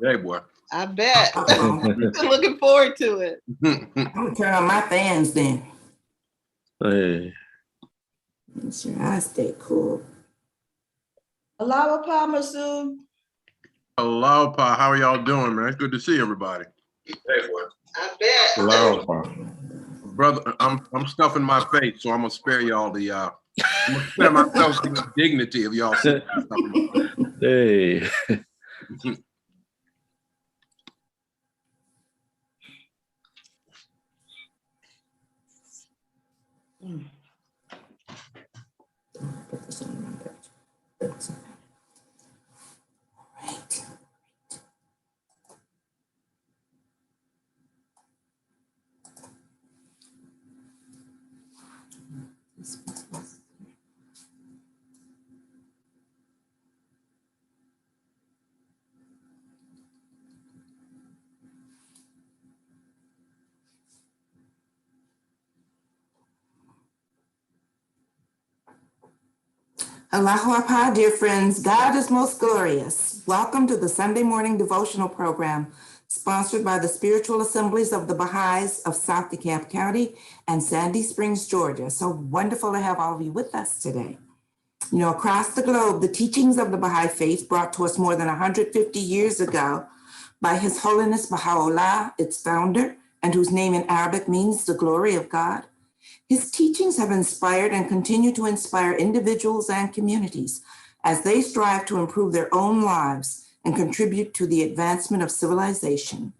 Hey, boy. I bet. Looking forward to it. I'm gonna turn on my fans then. Hey. Make sure I stay cool. Allow Masood. Hello, Pa. How are y'all doing, man? It's good to see everybody. Hey, boy. I bet. Hello. Brother, I'm stuffing my face, so I'm gonna spare y'all the I'm gonna spare myself the dignity of y'all sitting there stuffing my face. Hey. Put this on my page. All right. Allahu Akbar, dear friends. God is most glorious. Welcome to the Sunday morning devotional program sponsored by the Spiritual Assemblies of the Baha'is of South DeKalb County and Sandy Springs, Georgia. So wonderful to have all of you with us today. You know, across the globe, the teachings of the Baha'i faith brought to us more than 150 years ago by His Holiness Baha'u'llah, its founder, and whose name in Arabic means the glory of God. His teachings have inspired and continue to inspire individuals and communities as they strive to improve their own lives and contribute to the advancement of civilization.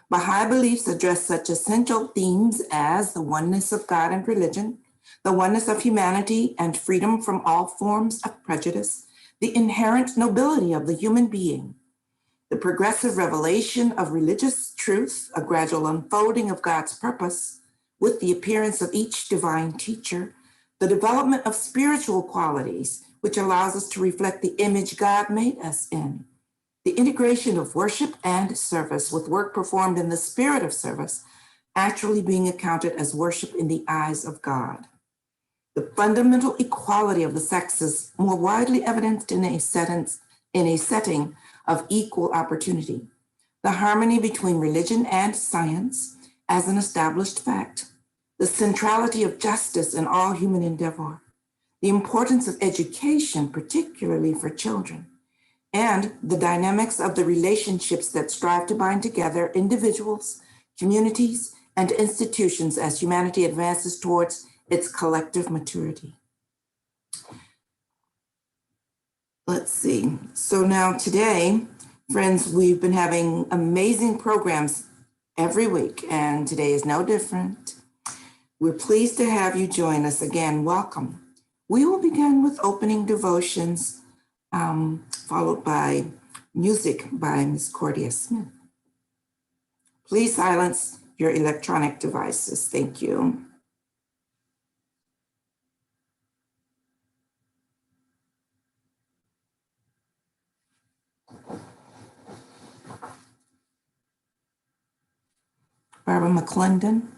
Baha'i beliefs address such essential themes as the oneness of God and religion, the oneness of humanity and freedom from all forms of prejudice, the inherent nobility of the human being, the progressive revelation of religious truth, a gradual unfolding of God's purpose, with the appearance of each divine teacher, the development of spiritual qualities, which allows us to reflect the image God made us in, the integration of worship and service with work performed in the spirit of service, actually being accounted as worship in the eyes of God. The fundamental equality of the sexes more widely evidenced in a setting of equal opportunity, the harmony between religion and science as an established fact, the centrality of justice in all human endeavor, the importance of education, particularly for children, and the dynamics of the relationships that strive to bind together individuals, communities, and institutions as humanity advances towards its collective maturity. Let's see. So now today, friends, we've been having amazing programs every week, and today is no different. We're pleased to have you join us again. Welcome. We will begin with opening devotions, followed by music by Ms. Cordia Smith. Please silence your electronic devices. Thank you. Barbara McClendon.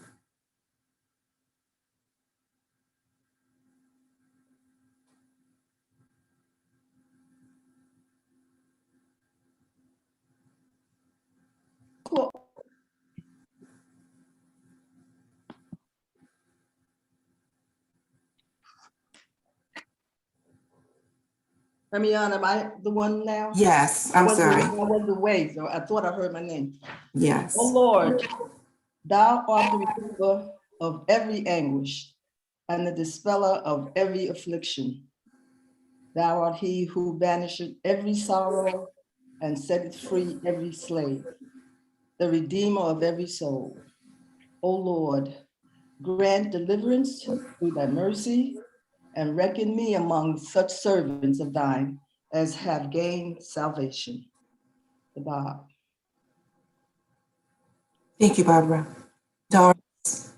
Cool. Hermione, am I the one now? Yes, I'm sorry. I was away, so I thought I heard my name. Yes. Oh Lord, thou art the remover of every anguish and the dispeller of every affliction. Thou art he who banisheth every sorrow and setteth free every slave, the redeemer of every soul. O Lord, grant deliverance through thy mercy and reckon me among such servants of thine as have gained salvation. The Bob. Thank you, Barbara. Doris.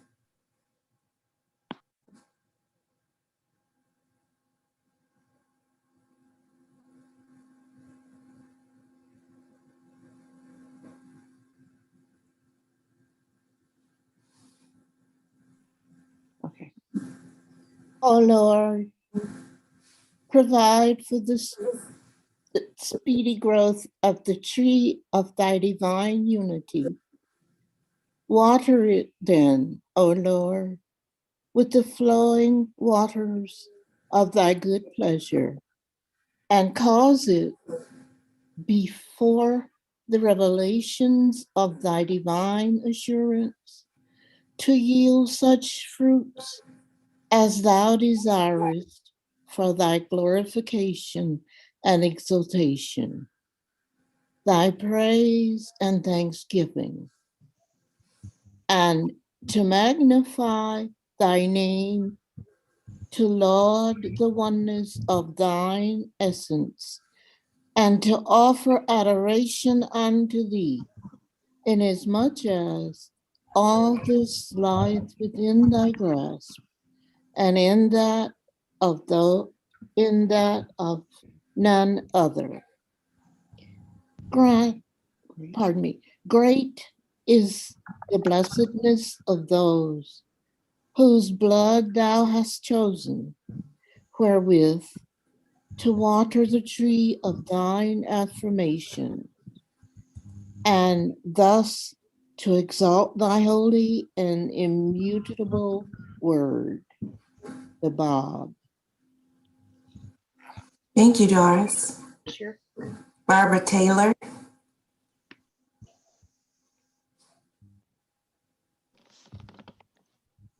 Okay. Oh Lord, provide speedy growth of the tree of thy divine unity. Water it then, O Lord, with the flowing waters of thy good pleasure, and cause it before the revelations of thy divine assurance to yield such fruits as thou desirest for thy glorification and exaltation, thy praise and thanksgiving, and to magnify thy name, to laud the oneness of thine essence, and to offer adoration unto thee, inasmuch as all this lieth within thy grasp, and in that of none other. Great is the blessedness of those whose blood thou hast chosen, wherewith to water the tree of thine affirmation, and thus to exalt thy holy and immutable word. The Bob. Thank you, Doris. Sure. Barbara Taylor.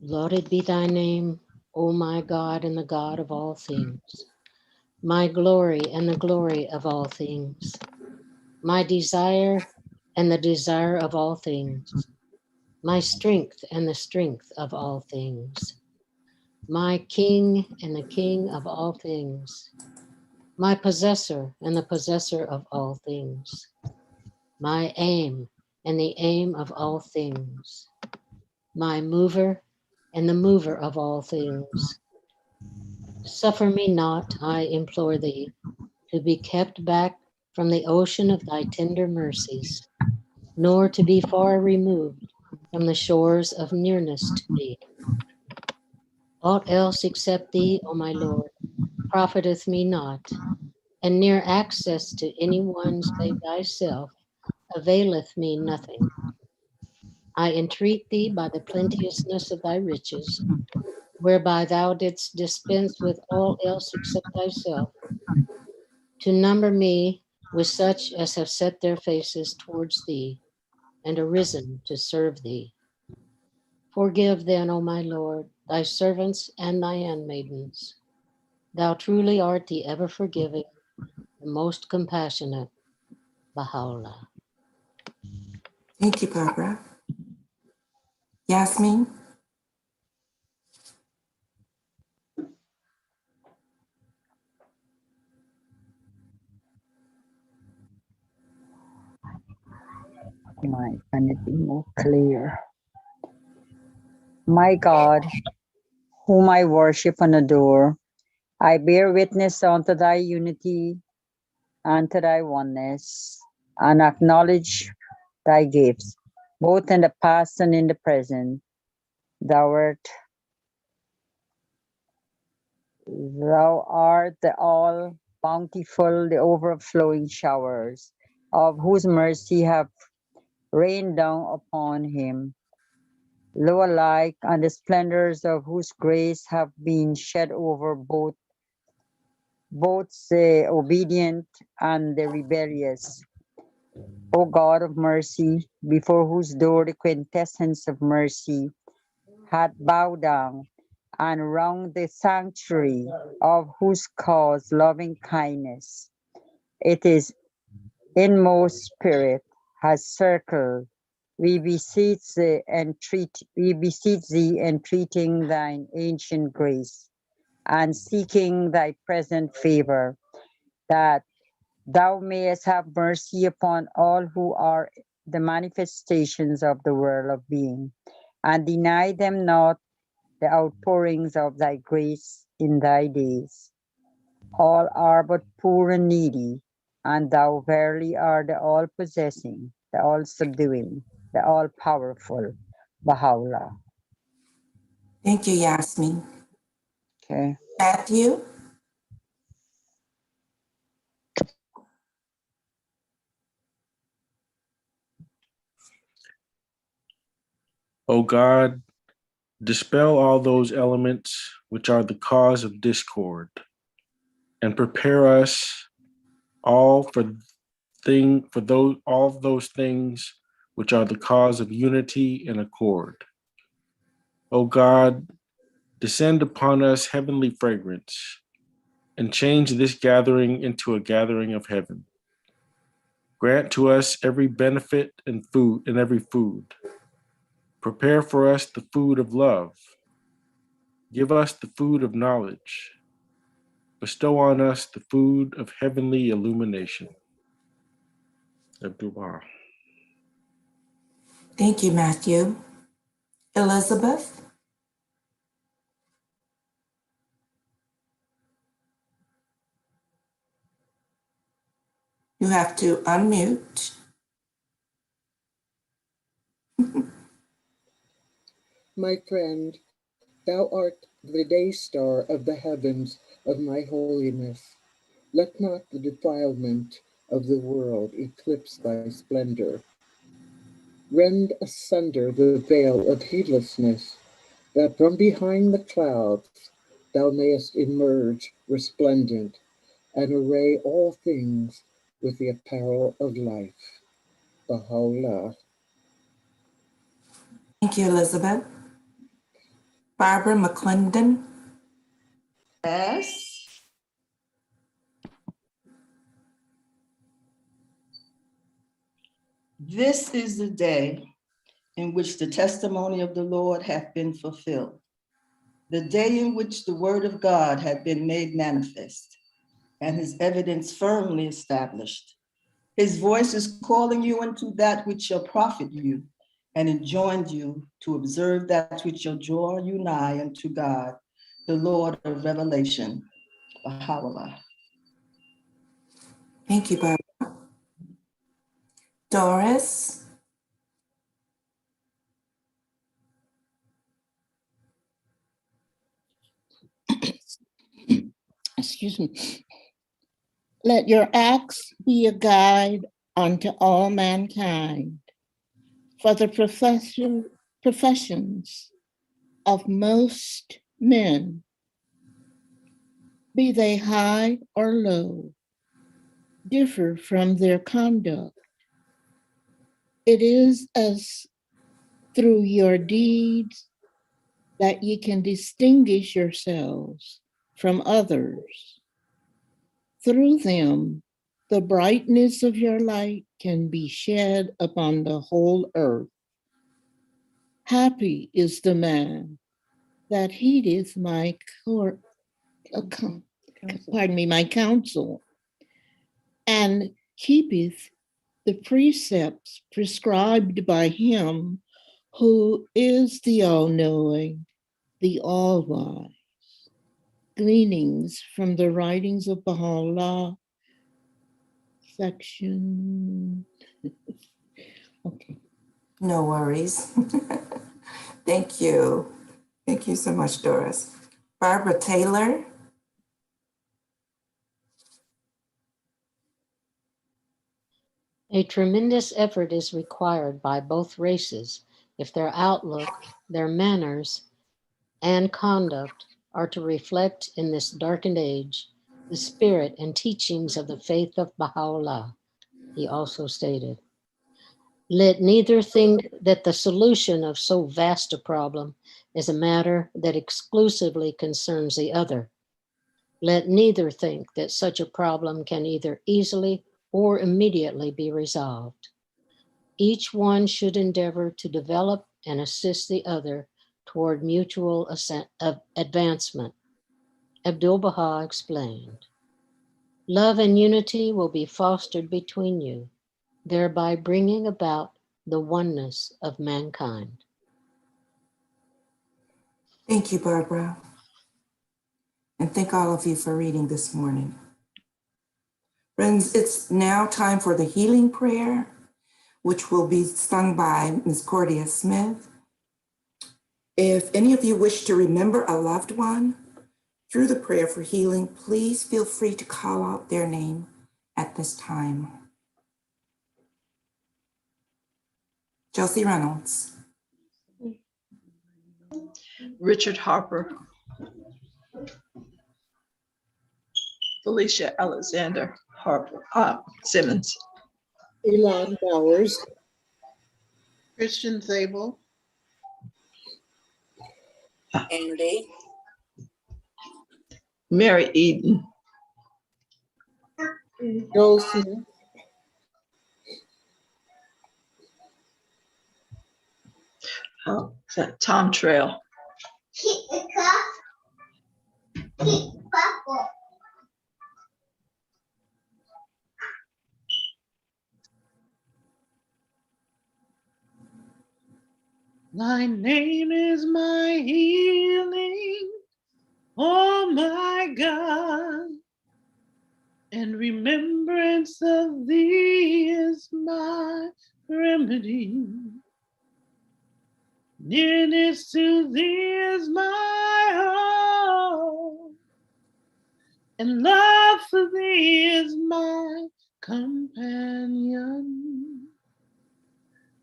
Lauded be thy name, O my God and the God of all things, my glory and the glory of all things, my desire and the desire of all things, my strength and the strength of all things, my King and the King of all things, my possessor and the possessor of all things, my aim and the aim of all things, my mover and the mover of all things. Suffer me not, I implore thee, to be kept back from the ocean of thy tender mercies, nor to be far removed from the shores of nearness to thee. Aught else except thee, O my Lord, profiteth me not, and near access to any one save thyself availeth me nothing. I entreat thee by the plenteousness of thy riches, whereby thou didst dispense with all else except thyself, to number me with such as have set their faces towards thee and arisen to serve thee. Forgive then, O my Lord, thy servants and thy handmaidens. Thou truly art the ever forgiving, the most compassionate, Baha'u'llah. Thank you, Barbara. Yasmin. Can it be more clear? My God, whom I worship and adore, I bear witness unto thy unity and to thy oneness, and acknowledge thy gifts, both in the past and in the present. Thou art the all bountiful, the overflowing showers, of whose mercy have rained down upon him. Lo alike, and the splendors of whose grace have been shed over both the obedient and the rebellious. O God of mercy, before whose door the quintessence of mercy had bowed down, and round the sanctuary of whose cause loving kindness, it is inmost spirit has circled. We beseech thee, entreating thine ancient grace, and seeking thy present favor, that thou mayest have mercy upon all who are the manifestations of the world of being, and deny them not the outpourings of thy grace in thy days. All are but poor and needy, and thou verily art the all-possessing, the all-subduing, the all-powerful Baha'u'llah. Thank you, Yasmin. Okay. Matthew. O God, dispel all those elements which are the cause of discord, and prepare us all all those things which are the cause of unity and accord. O God, descend upon us heavenly fragrance, and change this gathering into a gathering of heaven. Grant to us every benefit and food and every food. Prepare for us the food of love. Give us the food of knowledge. Bestow on us the food of heavenly illumination. Abdullah. Thank you, Matthew. Elizabeth? You have to unmute. My friend, thou art the day star of the heavens of my holiness. Let not the defilement of the world eclipse thy splendor. Rend asunder the veil of heedlessness, that from behind the clouds thou mayest emerge resplendent and array all things with the apparel of life. Baha'u'llah. Thank you, Elizabeth. Barbara McClendon? Yes. This is the day in which the testimony of the Lord hath been fulfilled, the day in which the word of God had been made manifest, and his evidence firmly established. His voice is calling you into that which shall profit you, and enjoined you to observe that which shall draw you nigh unto God, the Lord of revelation. Baha'u'llah. Thank you, Barbara. Doris? Excuse me. Let your acts be a guide unto all mankind, for the professions of most men, be they high or low, differ from their conduct. It is as through your deeds that ye can distinguish yourselves from others. Through them, the brightness of your light can be shed upon the whole earth. Happy is the man that heedeth my my counsel, and keepeth the precepts prescribed by him who is the all-knowing, the all-wise. Gleanings from the writings of Baha'u'llah, section. Okay. No worries. Thank you. Thank you so much, Doris. Barbara Taylor? A tremendous effort is required by both races if their outlook, their manners, and conduct are to reflect in this darkened age the spirit and teachings of the faith of Baha'u'llah. He also stated, let neither think that the solution of so vast a problem is a matter that exclusively concerns the other. Let neither think that such a problem can either easily or immediately be resolved. Each one should endeavor to develop and assist the other toward mutual advancement. Abdu'l-Baha explained, love and unity will be fostered between you, thereby bringing about the oneness of mankind. Thank you, Barbara. And thank all of you for reading this morning. Friends, it's now time for the healing prayer, which will be sung by Ms. Cordia Smith. If any of you wish to remember a loved one through the prayer for healing, please feel free to call out their name at this time. Josie Reynolds. Richard Harper. Felicia Alexander Harper Simmons. Elon Bowers, Christian Zabel, Andy. Mary Eden. Joel Smith, Tom Trail. thy name is my healing, oh my God, and remembrance of thee is my remedy. Nearness to thee is my hope, and love for thee is my companion.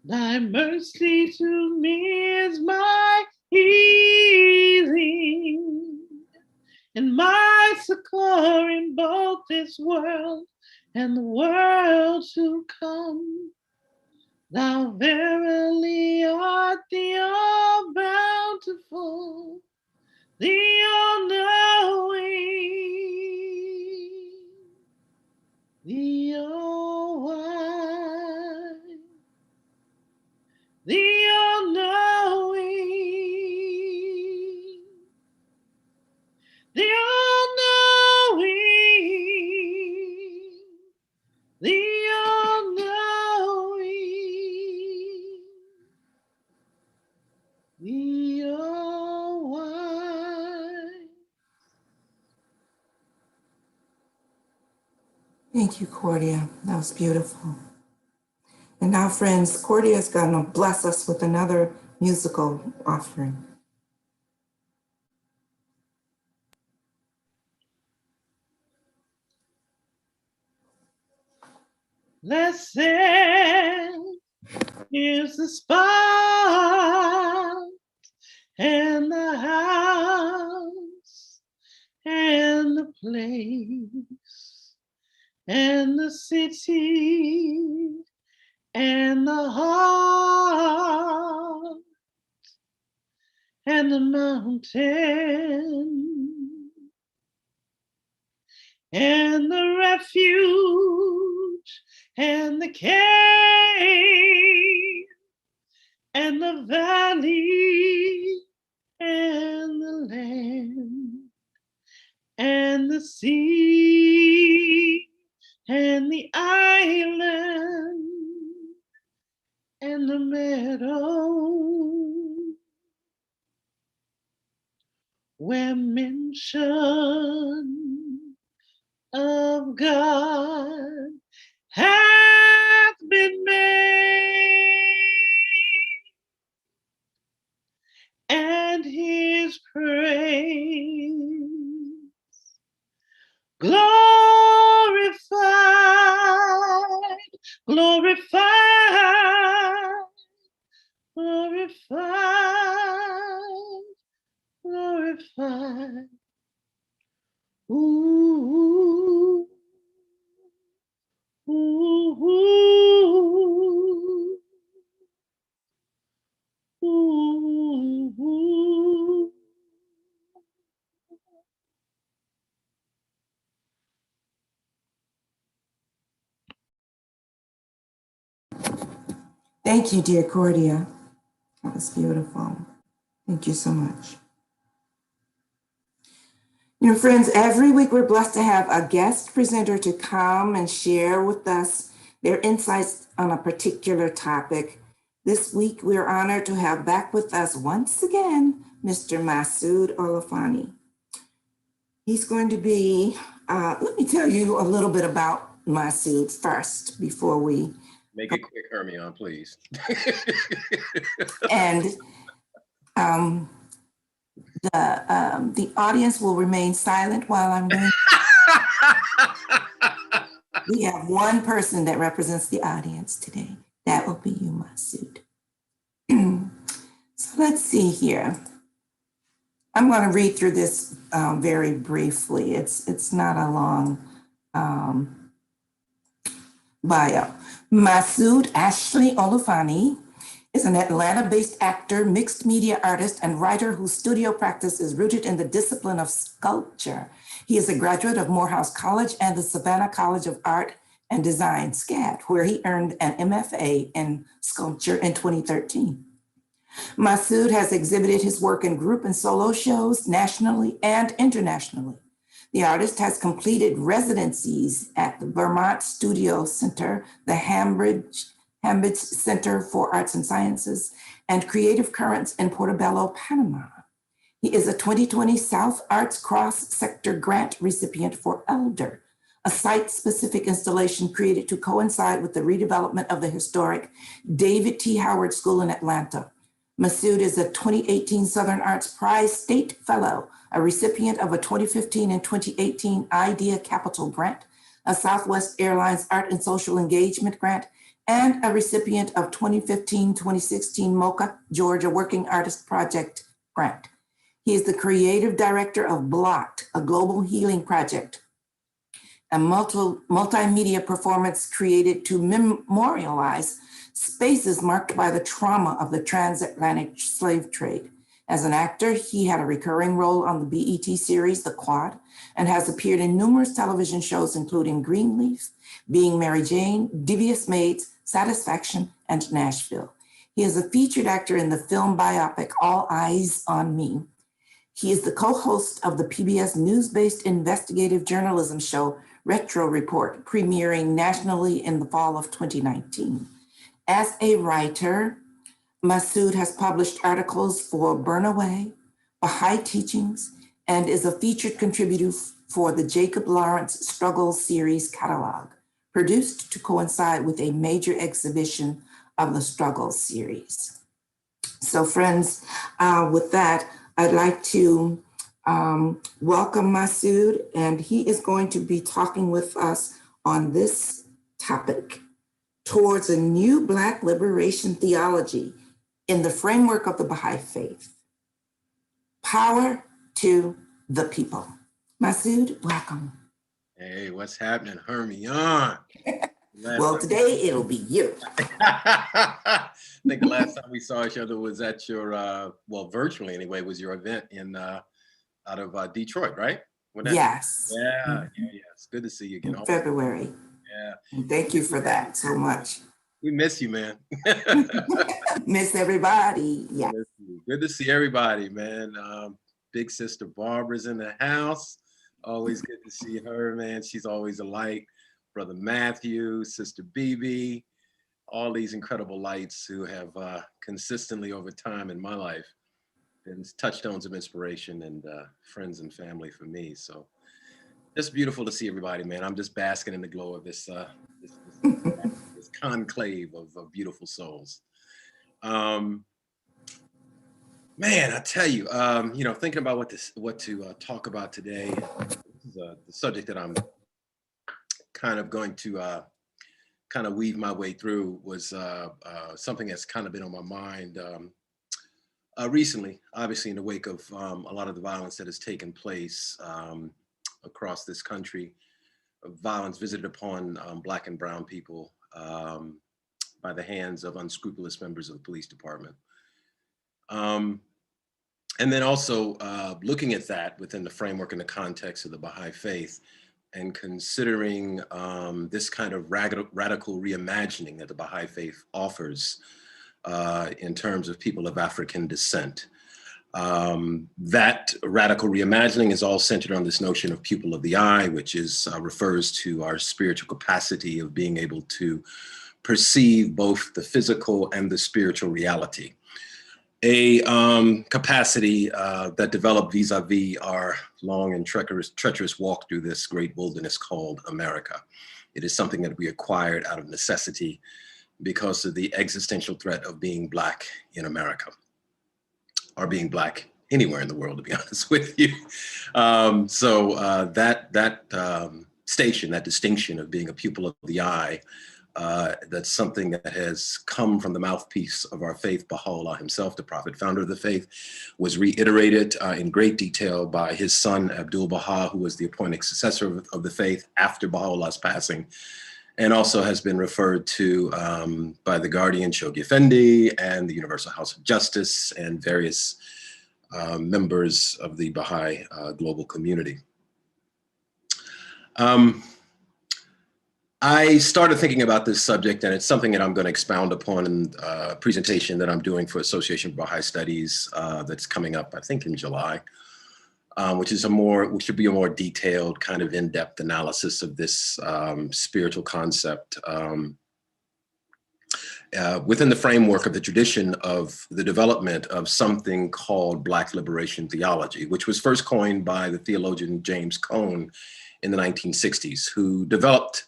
Thy mercy to me is my healing, and my succor in both this world and the world to come. Thou verily art the all-bountiful, the all-knowing, the all-wise, the all-knowing, the all-knowing, the all-knowing, the all-wise. Thank you, Cordia. That was beautiful. And now, friends, Cordia is going to bless us with another musical offering. Blessed is the spot and the house and the place and the city and the heart and the mountain and the refuge and the cave and the valley and the land and the sea and the island and the meadow where mention of God hath been made, and his praise glorified, glorified, glorified, glorified. Ooh, ooh, ooh, ooh, ooh. Thank you, dear Cordia. That was beautiful. Thank you so much. You know, friends, every week we're blessed to have a guest presenter to come and share with us their insights on a particular topic. This week, we're honored to have back with us once again, Mr. Masood Olafani. He's going to be, let me tell you a little bit about Masood first before we. Make it quick, Hermione, please. And the audience will remain silent while I'm going. We have one person that represents the audience today. That will be you, Masood. So let's see here. I'm going to read through this very briefly. It's not a long bio. Masood Ashley Olufani is an Atlanta-based actor, mixed media artist, and writer whose studio practice is rooted in the discipline of sculpture. He is a graduate of Morehouse College and the Savannah College of Art and Design, SCAD, where he earned an MFA in sculpture in 2013. Masood has exhibited his work in group and solo shows nationally and internationally. The artist has completed residencies at the Vermont Studio Center, the Hambridge Center for Arts and Sciences, and Creative Currents in Portobello, Panama. He is a 2020 South Arts Cross Sector Grant recipient for Elder, a site-specific installation created to coincide with the redevelopment of the historic David T. Howard School in Atlanta. Masood is a 2018 Southern Arts Prize State Fellow, a recipient of a 2015 and 2018 Idea Capital Grant, a Southwest Airlines Art and Social Engagement Grant, and a recipient of 2015-2016 MOCA, Georgia Working Artist Project Grant. He is the creative director of Blocked, a global healing project, a multimedia performance created to memorialize spaces marked by the trauma of the transatlantic slave trade. As an actor, he had a recurring role on the BET series, The Quad, and has appeared in numerous television shows, including Greenleaf, Being Mary Jane, Devious Maids, Satisfaction, and Nashville. He is a featured actor in the film biopic, All Eyes on Me. He is the co-host of the PBS news-based investigative journalism show, Retro Report, premiering nationally in the fall of 2019. As a writer, Masood has published articles for Burn Away, Baha'i Teachings, and is a featured contributor for the Jacob Lawrence Struggles series catalog, produced to coincide with a major exhibition of the Struggles series. So friends, with that, I'd like to welcome Masood, and he is going to be talking with us on this topic, towards a new Black liberation theology in the framework of the Baha'i faith. Power to the people. Masood, welcome. Hey, what's happening, Hermione? Well, today it'll be you. I think the last time we saw each other was at your, well, virtually anyway, was your event in out of Detroit, right? Yes. Yeah. It's good to see you again. In February. Yeah. And thank you for that so much. We miss you, man. Miss everybody. Yeah. Good to see everybody, man. Big sister Barbara's in the house. Always good to see her, man. She's always a light. Brother Matthew, Sister BB, all these incredible lights who have consistently over time in my life been touchstones of inspiration and friends and family for me. So just beautiful to see everybody, man. I'm just basking in the glow of this this conclave of beautiful souls. Man, I tell you, thinking about what to talk about today, this is the subject that I'm kind of going to kind of weave my way through, was something that's kind of been on my mind recently, obviously in the wake of a lot of the violence that has taken place across this country, violence visited upon Black and brown people by the hands of unscrupulous members of the police department. And then also looking at that within the framework and the context of the Baha'i faith, and considering this kind of radical reimagining that the Baha'i faith offers in terms of people of African descent. That radical reimagining is all centered on this notion of pupil of the eye, which is refers to our spiritual capacity of being able to perceive both the physical and the spiritual reality. A capacity that developed vis-a-vis our long and treacherous walk through this great wilderness called America. It is something that we acquired out of necessity because of the existential threat of being Black in America, or being Black anywhere in the world, to be honest with you. That station, that distinction of being a pupil of the eye, That's something that has come from the mouthpiece of our faith, Baha'u'llah himself, the prophet founder of the faith, was reiterated in great detail by his son, Abdul Baha, who was the appointed successor of the faith after Baha'u'llah's passing, and also has been referred to by the Guardian, Shoghi Effendi, and the Universal House of Justice, and various members of the Baha'i global community. I started thinking about this subject, and it's something that I'm going to expound upon in a presentation that I'm doing for Association for Baha'i Studies that's coming up, I think, in July, which should be a more detailed kind of in-depth analysis of this spiritual concept within the framework of the tradition of the development of something called Black liberation theology, which was first coined by the theologian James Cone in the 1960s, who developed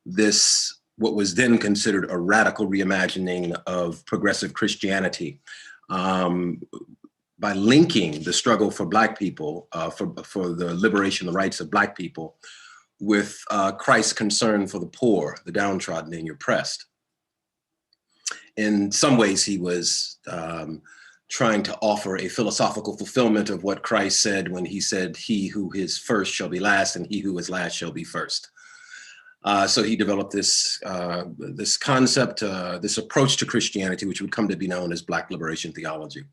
this, what was then considered a radical reimagining of progressive Christianity by linking the struggle for Black people, for the liberation, the rights of Black people, with Christ's concern for the poor, the downtrodden, and the oppressed. In some ways, he was trying to offer a philosophical fulfillment of what Christ said when he said, "He who is first shall be last, and he who is last shall be first." So he developed this concept, this approach to Christianity, which would come to be known as Black liberation theology.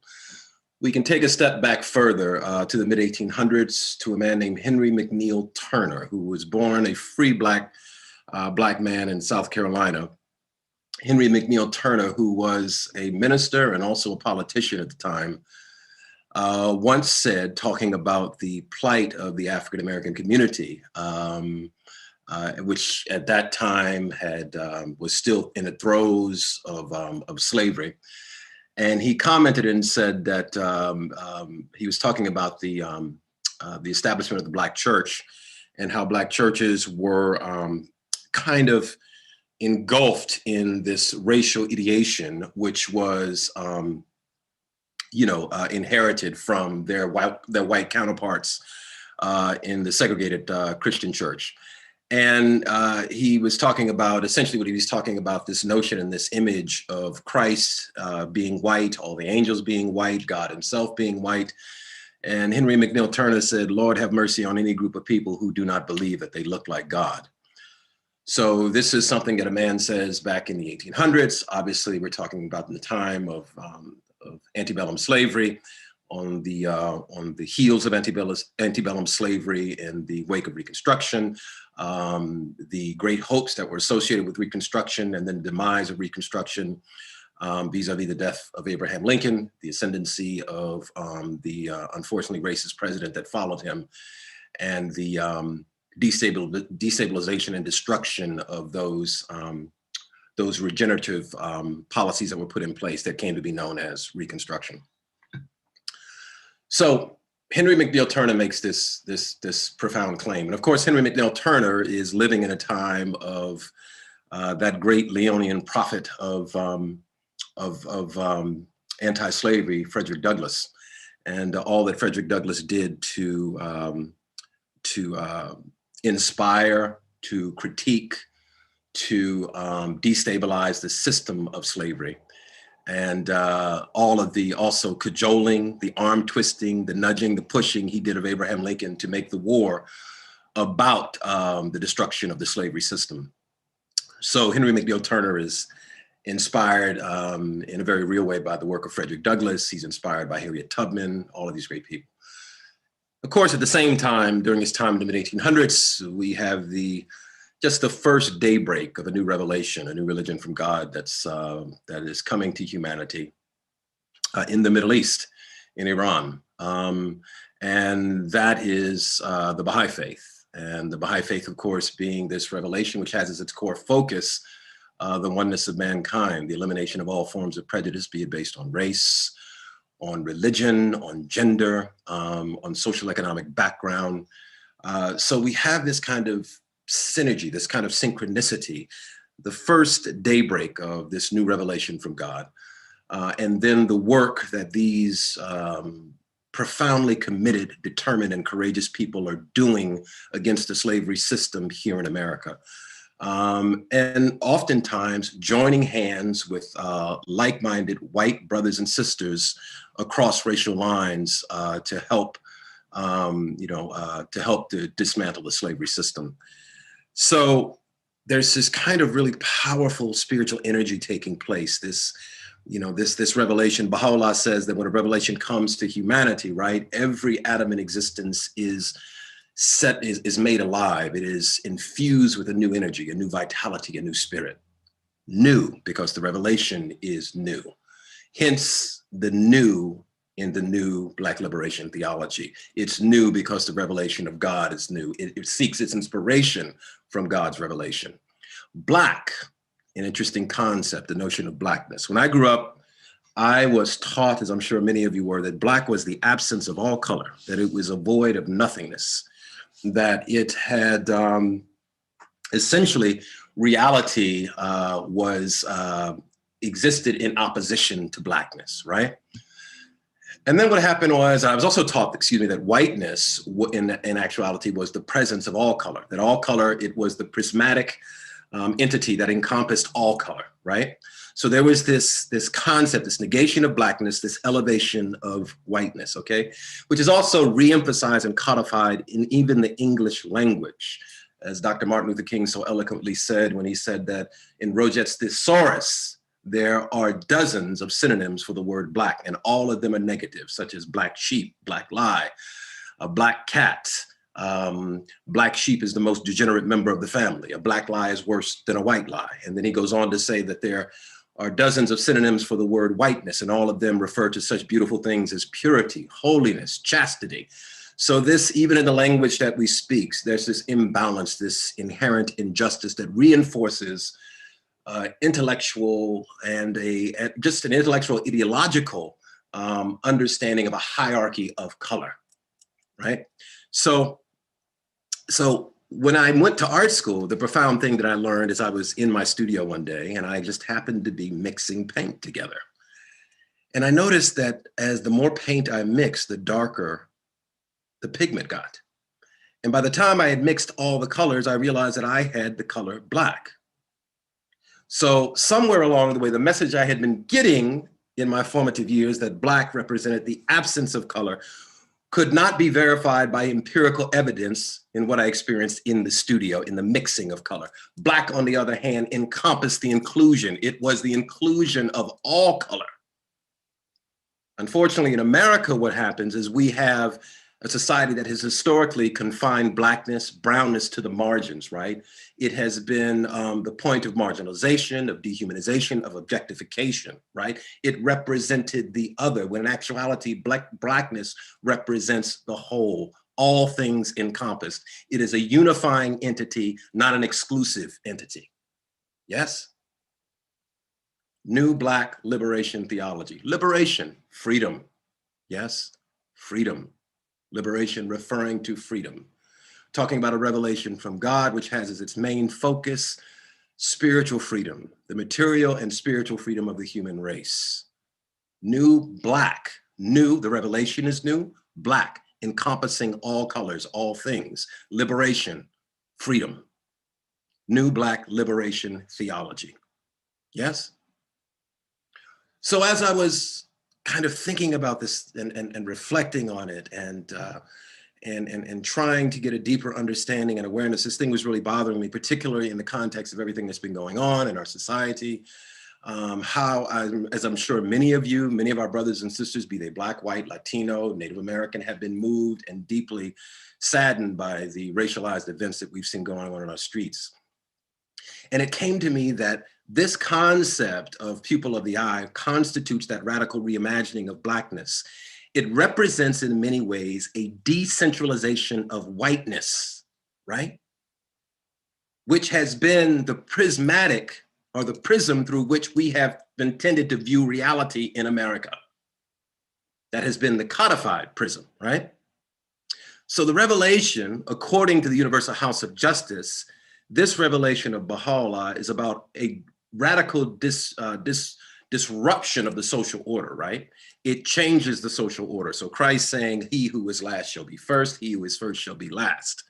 We can take a step back further to the mid-1800s to a man named Henry McNeill Turner, who was born a free Black man in South Carolina. Henry McNeill Turner, who was a minister and also a politician at the time, once said, talking about the plight of the African-American community, which at that time was still in the throes of slavery. And he commented and said that he was talking about the establishment of the Black church and how Black churches were kind of engulfed in this racial ideation, which was inherited from their white counterparts in the segregated Christian church. And he was talking about, essentially what he was talking about, this notion and this image of Christ being white, all the angels being white, God himself being white. And Henry McNeill Turner said, "Lord, have mercy on any group of people who do not believe that they look like God." So this is something that a man says back in the 1800s. Obviously, we're talking about in the time of antebellum slavery, on the heels of antebellum slavery in the wake of Reconstruction, the great hopes that were associated with Reconstruction and then the demise of Reconstruction, vis-a-vis the death of Abraham Lincoln, the ascendancy of the unfortunately racist president that followed him, and the destabilization and destruction of those regenerative policies that were put in place that came to be known as Reconstruction. So Henry McNeill Turner makes this profound claim. And of course, Henry McNeill Turner is living in a time of that great Leonian prophet of anti-slavery, Frederick Douglass, and all that Frederick Douglass did to inspire, to critique, to destabilize the system of slavery. And all of the also cajoling, the arm twisting, the nudging, the pushing he did of Abraham Lincoln to make the war about the destruction of the slavery system. So Henry McNeill Turner is inspired in a very real way by the work of Frederick Douglass. He's inspired by Harriet Tubman, all of these great people. Of course, at the same time, during his time in the mid-1800s, we have just the first daybreak of a new revelation, a new religion from God that is coming to humanity in the Middle East, in Iran. And that is the Baha'i faith. And the Baha'i faith, of course, being this revelation which has as its core focus the oneness of mankind, the elimination of all forms of prejudice, be it based on race, on religion, on gender, on social economic background. So we have this kind of synergy, this kind of synchronicity, the first daybreak of this new revelation from God, and then the work that these profoundly committed, determined, and courageous people are doing against the slavery system here in America. And oftentimes joining hands with like-minded white brothers and sisters across racial lines to help, to help to dismantle the slavery system. So there's this kind of really powerful spiritual energy taking place. This revelation, Baha'u'llah says that when a revelation comes to humanity, right, every atom in existence is made alive. It is infused with a new energy, a new vitality, a new spirit. New, because the revelation is new. Hence the new in the new Black liberation theology. It's new because the revelation of God is new. It seeks its inspiration from God's revelation. Black, an interesting concept, the notion of blackness. When I grew up, I was taught, as I'm sure many of you were, that black was the absence of all color, that it was a void of nothingness, that it had essentially reality existed in opposition to blackness, right? And then what happened was, I was also taught, that whiteness in actuality was the presence of all color, that all color, it was the prismatic entity that encompassed all color, right? So there was this concept, this negation of blackness, this elevation of whiteness, okay? Which is also reemphasized and codified in even the English language. As Dr. Martin Luther King so eloquently said when he said that in Roget's thesaurus, there are dozens of synonyms for the word black, and all of them are negative, such as black sheep, black lie, a black cat. Black sheep is the most degenerate member of the family. A black lie is worse than a white lie. And then he goes on to say that there are dozens of synonyms for the word whiteness, and all of them refer to such beautiful things as purity, holiness, chastity. So this, even in the language that we speak, there's this imbalance, this inherent injustice that reinforces intellectual and just an intellectual ideological understanding of a hierarchy of color, right? So when I went to art school, the profound thing that I learned is I was in my studio one day and I just happened to be mixing paint together. And I noticed that as the more paint I mixed, the darker the pigment got. And by the time I had mixed all the colors, I realized that I had the color black. So somewhere along the way, the message I had been getting in my formative years that black represented the absence of color could not be verified by empirical evidence in what I experienced in the studio, in the mixing of color. Black, on the other hand, encompassed the inclusion. It was the inclusion of all color. Unfortunately, in America, what happens is we have a society that has historically confined blackness, brownness to the margins, right? It has been the point of marginalization, of dehumanization, of objectification, right? It represented the other, when in actuality, blackness represents the whole, all things encompassed. It is a unifying entity, not an exclusive entity. Yes? New Black liberation theology. Liberation, freedom. Yes, freedom. Liberation referring to freedom. Talking about a revelation from God, which has as its main focus spiritual freedom, the material and spiritual freedom of the human race. New Black, new, the revelation is new, Black, encompassing all colors, all things, liberation, freedom. New Black liberation theology. Yes? So as I was kind of thinking about this and reflecting on it and trying to get a deeper understanding and awareness, this thing was really bothering me, particularly in the context of everything that's been going on in our society. As I'm sure many of our brothers and sisters, be they Black, white, Latino, Native American, have been moved and deeply saddened by the racialized events that we've seen going on in our streets. And it came to me that this concept of pupil of the eye constitutes that radical reimagining of Blackness. It represents in many ways a decentralization of whiteness, right? Which has been the prismatic or the prism through which we have been tended to view reality in America. That has been the codified prism, right? So the revelation, according to the Universal House of Justice, this revelation of Baha'u'llah is about a radical disruption of the social order, right? It changes the social order. So Christ saying, he who is last shall be first, he who is first shall be last.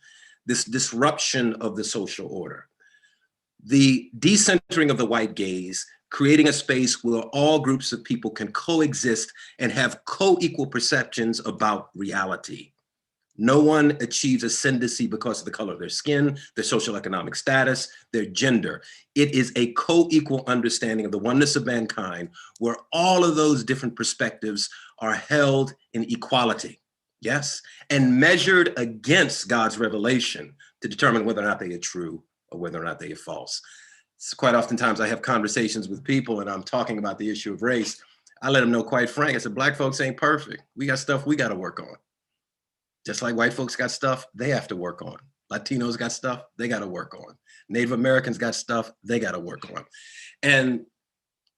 This disruption of the social order. The decentering of the white gaze, creating a space where all groups of people can coexist and have co-equal perceptions about reality. No one achieves ascendancy because of the color of their skin, their social economic status, their gender. It is a co-equal understanding of the oneness of mankind where all of those different perspectives are held in equality, yes, and measured against God's revelation to determine whether or not they are true or whether or not they are false. So quite oftentimes I have conversations with people and I'm talking about the issue of race. I let them know quite frank, I said, Black folks ain't perfect. We got stuff we got to work on. Just like white folks got stuff they have to work on. Latinos got stuff they got to work on. Native Americans got stuff they got to work on. And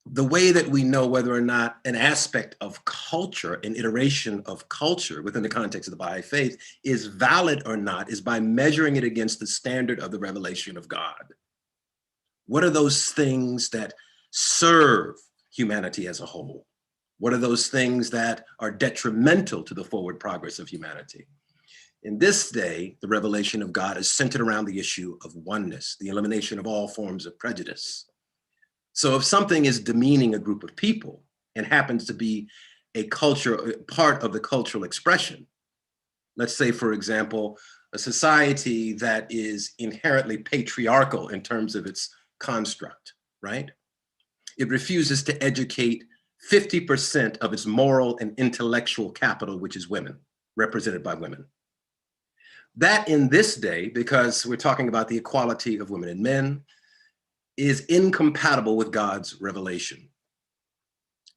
the way that we know whether or not an aspect of culture, an iteration of culture within the context of the Baha'i faith is valid or not is by measuring it against the standard of the revelation of God. What are those things that serve humanity as a whole? What are those things that are detrimental to the forward progress of humanity? In this day, the revelation of God is centered around the issue of oneness, the elimination of all forms of prejudice. So if something is demeaning a group of people and happens to be a culture, part of the cultural expression, let's say, for example, a society that is inherently patriarchal in terms of its construct, right? It refuses to educate 50% of its moral and intellectual capital, which is women, represented by women. That in this day, because we're talking about the equality of women and men, is incompatible with God's revelation.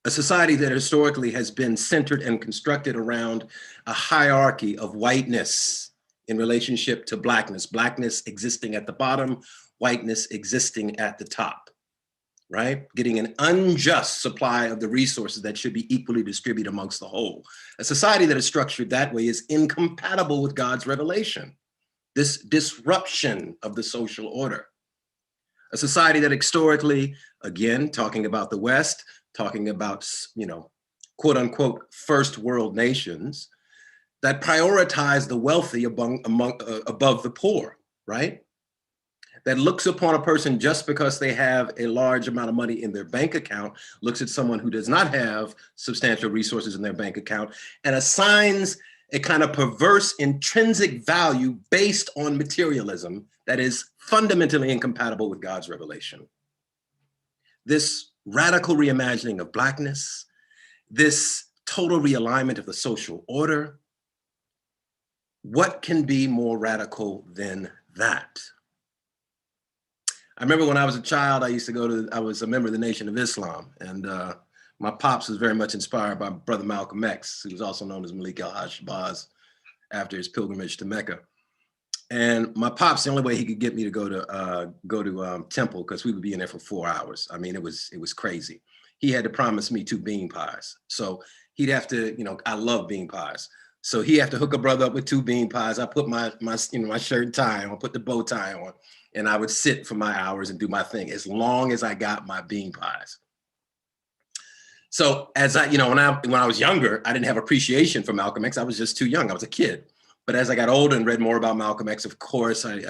A society that historically has been centered and constructed around a hierarchy of whiteness in relationship to blackness, blackness existing at the bottom, whiteness existing at the top, right? Getting an unjust supply of the resources that should be equally distributed amongst the whole. A society that is structured that way is incompatible with God's revelation, this disruption of the social order. A society that historically, again, talking about the West, talking about, quote unquote, first world nations, that prioritize the wealthy above the poor, right? That looks upon a person just because they have a large amount of money in their bank account, looks at someone who does not have substantial resources in their bank account, and assigns a kind of perverse intrinsic value based on materialism that is fundamentally incompatible with God's revelation. This radical reimagining of Blackness, this total realignment of the social order, what can be more radical than that? I remember when I was a child, I was a member of the Nation of Islam, and my pops was very much inspired by Brother Malcolm X, who was also known as Malik al-Hashbaz after his pilgrimage to Mecca. And my pops, the only way he could get me to go to temple, because we would be in there for 4 hours. I mean, it was crazy. He had to promise me 2 bean pies. So he'd have to, I love bean pies. So he had to hook a brother up with 2 bean pies. I put my shirt and tie on, put the bow tie on, and I would sit for my hours and do my thing as long as I got my bean pies. So as when I was younger, I didn't have appreciation for Malcolm X. I was just too young. I was a kid. But as I got older and read more about Malcolm X, of course, I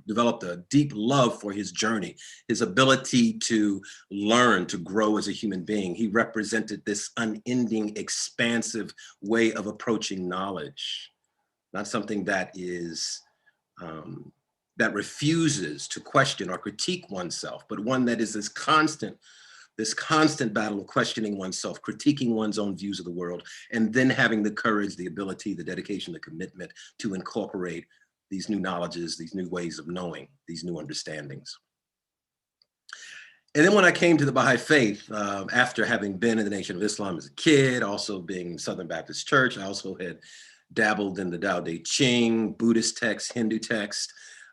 developed a deep love for his journey, his ability to learn, to grow as a human being. He represented this unending, expansive way of approaching knowledge, not something that is, that refuses to question or critique oneself, but one that is this constant battle of questioning oneself, critiquing one's own views of the world, and then having the courage, the ability, the dedication, the commitment to incorporate these new knowledges, these new ways of knowing, these new understandings. And then when I came to the Baha'i faith, after having been in the Nation of Islam as a kid, also being in Southern Baptist Church, I also had dabbled in the Tao Te Ching, Buddhist text, Hindu text.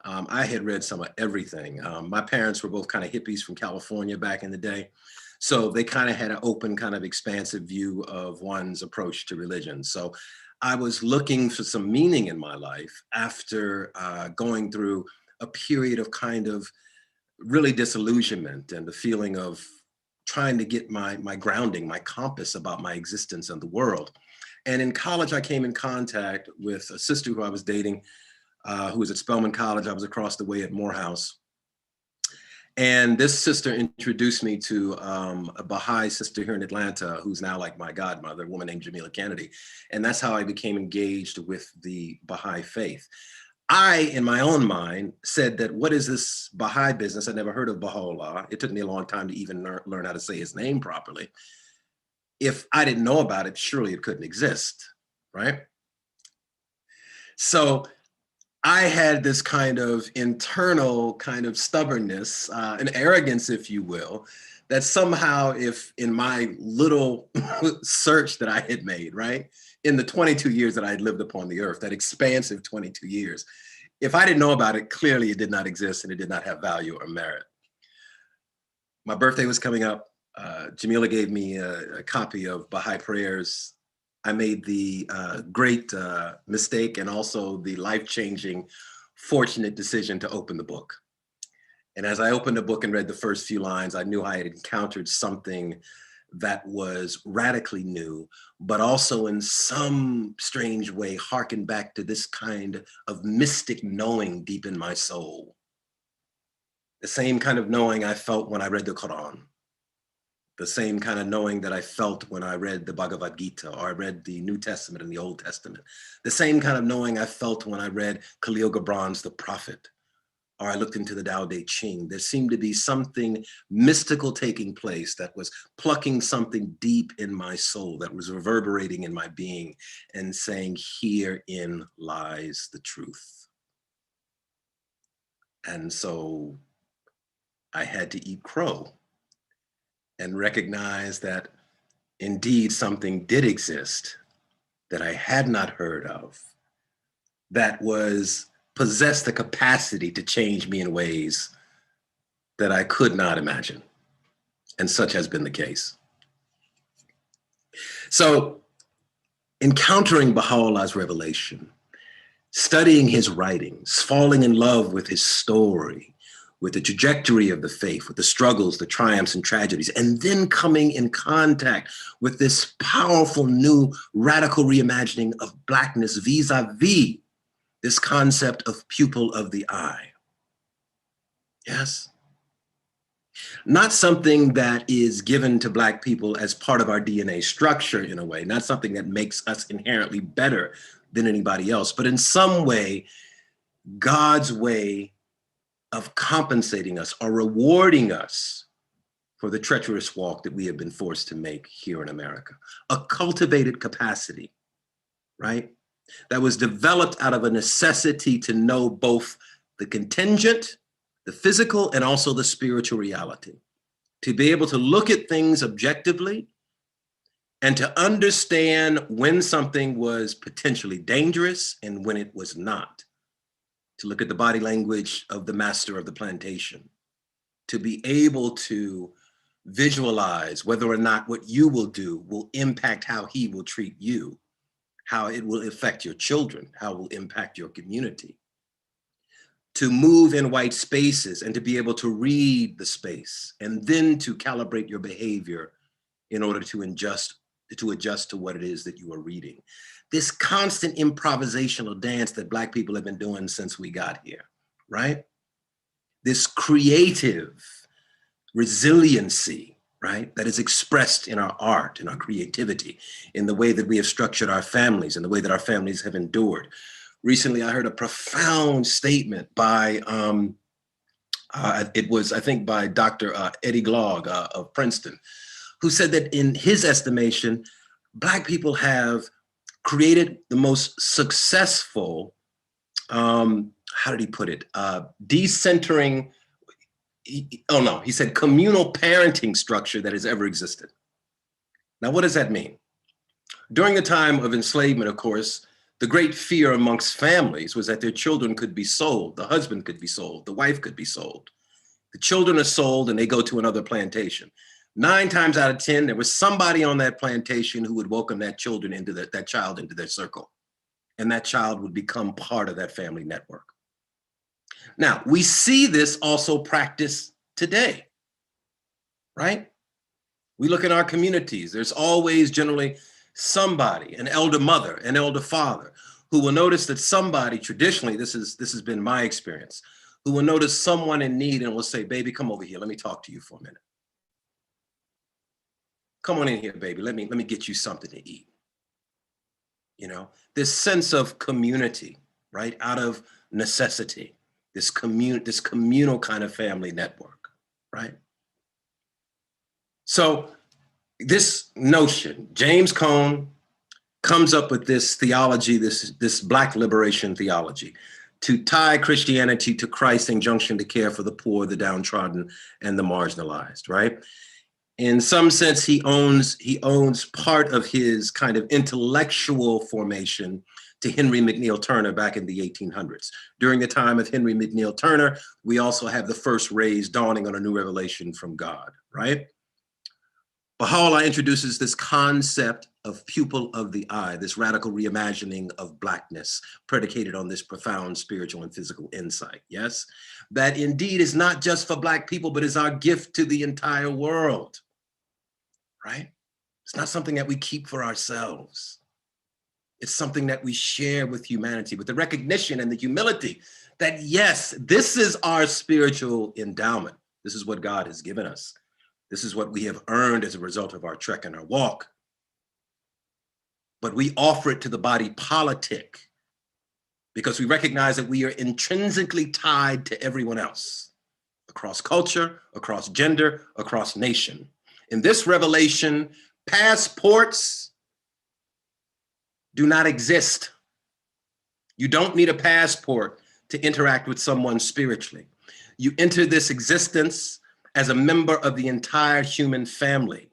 I had read some of everything. My parents were both kind of hippies from California back in the day. So they kind of had an open, kind of expansive view of one's approach to religion. So I was looking for some meaning in my life after going through a period of kind of really disillusionment and the feeling of trying to get my grounding, my compass about my existence and the world. And in college, I came in contact with a sister who I was dating, who was at Spelman College. I was across the way at Morehouse. And this sister introduced me to a Baha'i sister here in Atlanta, who's now like my godmother, a woman named Jamila Kennedy. And that's how I became engaged with the Baha'i faith. I, in my own mind, said that, what is this Baha'i business? I'd never heard of Baha'u'llah. It took me a long time to even learn how to say his name properly. If I didn't know about it, surely it couldn't exist, right? So I had this kind of internal kind of stubbornness, an arrogance, if you will, that somehow, if in my little search that I had made, right, in the 22 years that I had lived upon the earth, that expansive 22 years, if I didn't know about it, clearly it did not exist and it did not have value or merit. My birthday was coming up. Jamila gave me a copy of Baha'i Prayers. I made the great mistake and also the life-changing, fortunate decision to open the book. And as I opened the book and read the first few lines, I knew I had encountered something that was radically new, but also in some strange way harkened back to this kind of mystic knowing deep in my soul. The same kind of knowing I felt when I read the Quran. The same kind of knowing that I felt when I read the Bhagavad Gita, or I read the New Testament and the Old Testament. The same kind of knowing I felt when I read Khalil Gibran's The Prophet, or I looked into the Tao Te Ching. There seemed to be something mystical taking place that was plucking something deep in my soul, that was reverberating in my being and saying, herein lies the truth. And so I had to eat crow and recognize that indeed something did exist that I had not heard of, that possessed the capacity to change me in ways that I could not imagine. And such has been the case. So encountering Baha'u'llah's revelation, studying his writings, falling in love with his story, with the trajectory of the faith, with the struggles, the triumphs and tragedies, and then coming in contact with this powerful new radical reimagining of Blackness vis-a-vis this concept of pupil of the eye. Yes. Not something that is given to Black people as part of our DNA structure in a way, not something that makes us inherently better than anybody else, but in some way, God's way of compensating us or rewarding us for the treacherous walk that we have been forced to make here in America. A cultivated capacity, right? That was developed out of a necessity to know both the contingent, the physical, and also the spiritual reality. To be able to look at things objectively and to understand when something was potentially dangerous and when it was not. To look at the body language of the master of the plantation, to be able to visualize whether or not what you will do will impact how he will treat you, how it will affect your children, how it will impact your community. To move in white spaces and to be able to read the space and then to calibrate your behavior in order to adjust to what it is that you are reading. This constant improvisational dance that Black people have been doing since we got here, right? This creative resiliency, right? That is expressed in our art, in our creativity, in the way that we have structured our families and the way that our families have endured. Recently, I heard a profound statement by, it was, I think, by Dr. Eddie Glaude of Princeton, who said that in his estimation, Black people have created the most successful, how did he put it? Decentering, he said communal parenting structure that has ever existed. Now, what does that mean? During the time of enslavement, of course, the great fear amongst families was that their children could be sold. The husband could be sold. The wife could be sold. The children are sold and they go to another plantation. 9 times out of 10, there was somebody on that plantation who would welcome that child into their circle. And that child would become part of that family network. Now, we see this also practiced today, right? We look at our communities. There's always generally somebody, an elder mother, an elder father, who will notice that somebody, traditionally, this has been my experience, who will notice someone in need and will say, baby, come over here. Let me talk to you for a minute. Come on in here, baby. Let me get you something to eat. You know, this sense of community, right? Out of necessity, this communal kind of family network, right? So this notion, James Cone comes up with this theology, this Black liberation theology, to tie Christianity to Christ's injunction to care for the poor, the downtrodden, and the marginalized, right? In some sense, he owns part of his kind of intellectual formation to Henry McNeill Turner back in the 1800s. During the time of Henry McNeill Turner, we also have the first rays dawning on a new revelation from God, right? Baha'u'llah introduces this concept of pupil of the eye, this radical reimagining of Blackness, predicated on this profound spiritual and physical insight, yes? That indeed is not just for Black people, but is our gift to the entire world, right? It's not something that we keep for ourselves. It's something that we share with humanity, with the recognition and the humility that, yes, this is our spiritual endowment. This is what God has given us. This is what we have earned as a result of our trek and our walk. But we offer it to the body politic because we recognize that we are intrinsically tied to everyone else, across culture, across gender, across nation. In this revelation, passports do not exist. You don't need a passport to interact with someone spiritually. You enter this existence as a member of the entire human family.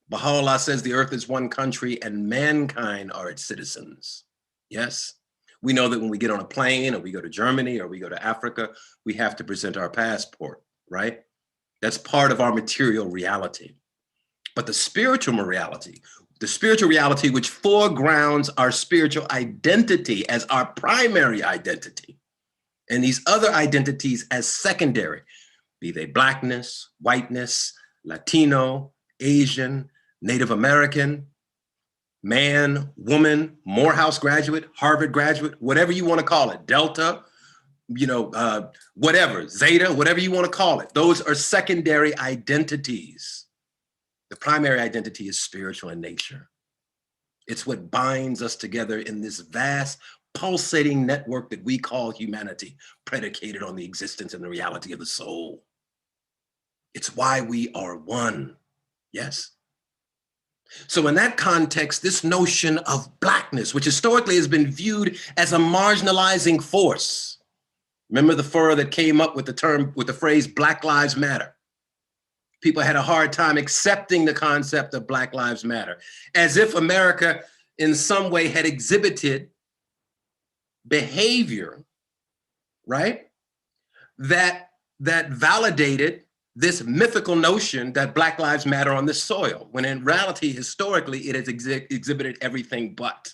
Baha'u'llah says the earth is one country and mankind are its citizens. Yes, we know that when we get on a plane or we go to Germany or we go to Africa, we have to present our passport, right? That's part of our material reality. But the spiritual reality which foregrounds our spiritual identity as our primary identity, and these other identities as secondary, be they Blackness, whiteness, Latino, Asian, Native American, man, woman, Morehouse graduate, Harvard graduate, whatever you want to call it, Delta, whatever, Zeta, whatever you want to call it. Those are secondary identities. The primary identity is spiritual in nature. It's what binds us together in this vast, pulsating network that we call humanity, predicated on the existence and the reality of the soul. It's why we are one, yes? So in that context, this notion of Blackness, which historically has been viewed as a marginalizing force. Remember the furor that came up with the phrase Black Lives Matter. People had a hard time accepting the concept of Black Lives Matter, as if America in some way had exhibited behavior, right? That validated this mythical notion that Black Lives Matter on this soil, when in reality, historically, it has exhibited everything but.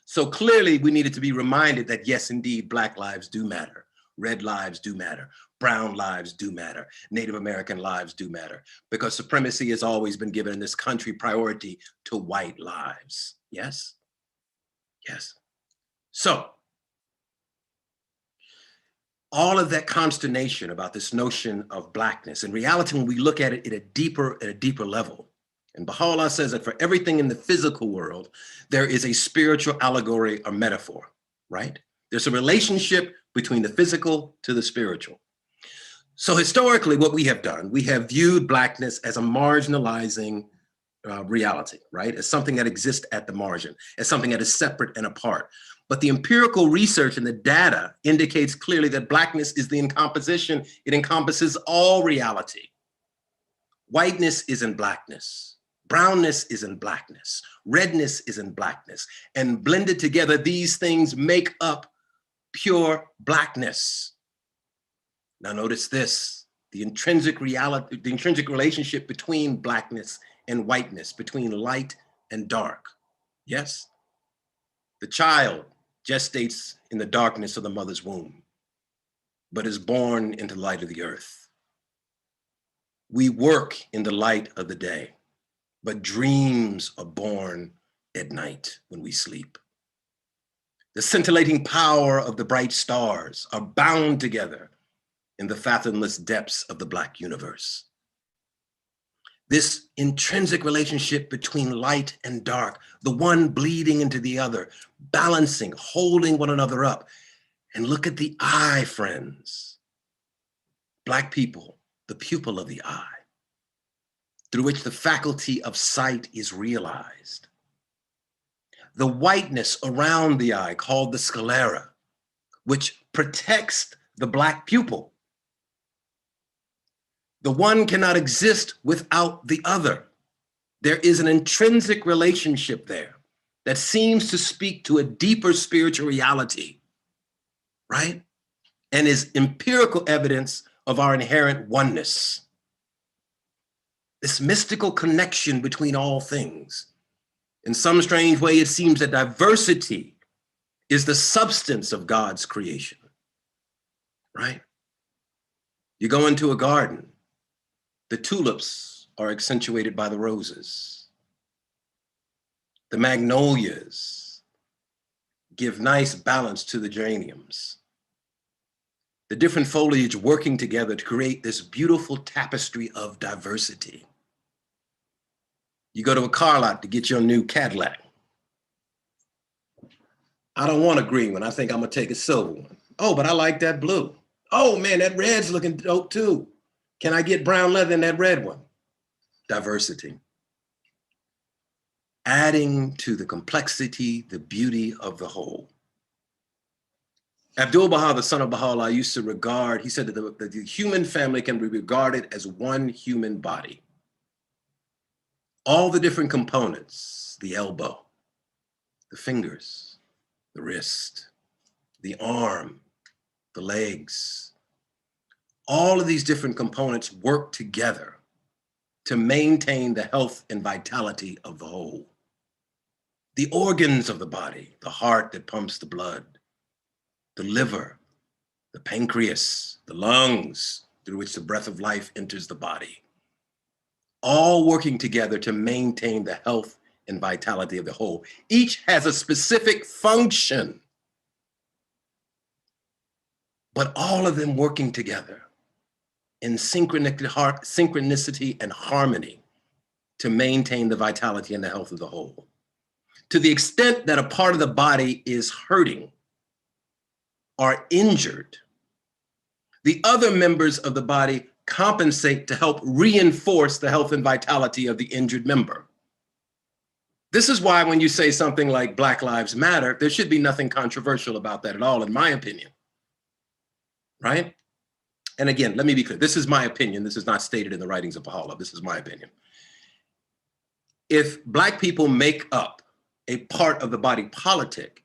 So clearly we needed to be reminded that yes, indeed, Black lives do matter. Red lives do matter. Brown lives do matter. Native American lives do matter, because supremacy has always been given in this country priority to white lives. Yes? Yes. So all of that consternation about this notion of Blackness, in reality, when we look at it at a deeper level, and Baha'u'llah says that for everything in the physical world, there is a spiritual allegory or metaphor, right? There's a relationship between the physical to the spiritual. So historically, what we have done, we have viewed Blackness as a marginalizing reality, right? As something that exists at the margin, as something that is separate and apart. But the empirical research and the data indicates clearly that Blackness is the incomposition. It encompasses all reality. Whiteness is in Blackness. Brownness is in Blackness. Redness is in Blackness. And blended together, these things make up pure Blackness. Now notice this, the intrinsic relationship between Blackness and whiteness, between light and dark. Yes? The child gestates in the darkness of the mother's womb, but is born into the light of the earth. We work in the light of the day, but dreams are born at night when we sleep. The scintillating power of the bright stars are bound together in the fathomless depths of the Black universe. This intrinsic relationship between light and dark, the one bleeding into the other, balancing, holding one another up. And look at the eye, friends. Black people, the pupil of the eye, through which the faculty of sight is realized. The whiteness around the eye, called the sclera, which protects the Black pupil. The one cannot exist without the other. There is an intrinsic relationship there that seems to speak to a deeper spiritual reality, right? And is empirical evidence of our inherent oneness. This mystical connection between all things. In some strange way, it seems that diversity is the substance of God's creation, right? You go into a garden, the tulips are accentuated by the roses. The magnolias give nice balance to the geraniums. The different foliage working together to create this beautiful tapestry of diversity. You go to a car lot to get your new Cadillac. I don't want a green one. I think I'm gonna take a silver one. Oh, but I like that blue. Oh man, that red's looking dope too. Can I get brown leather in that red one? Diversity. Adding to the complexity, the beauty of the whole. Abdul-Baha, the son of Baha'u'llah, used to regard, he said that the human family can be regarded as one human body. All the different components, the elbow, the fingers, the wrist, the arm, the legs, all of these different components work together to maintain the health and vitality of the whole. The organs of the body, the heart that pumps the blood, the liver, the pancreas, the lungs, through which the breath of life enters the body, all working together to maintain the health and vitality of the whole. Each has a specific function, but all of them working together in synchronicity and harmony to maintain the vitality and the health of the whole. To the extent that a part of the body is hurting or injured, the other members of the body compensate to help reinforce the health and vitality of the injured member. This is why when you say something like Black Lives Matter, there should be nothing controversial about that at all, in my opinion, right? And again, let me be clear, this is my opinion. This is not stated in the writings of Baha'u'llah. This is my opinion. If Black people make up a part of the body politic,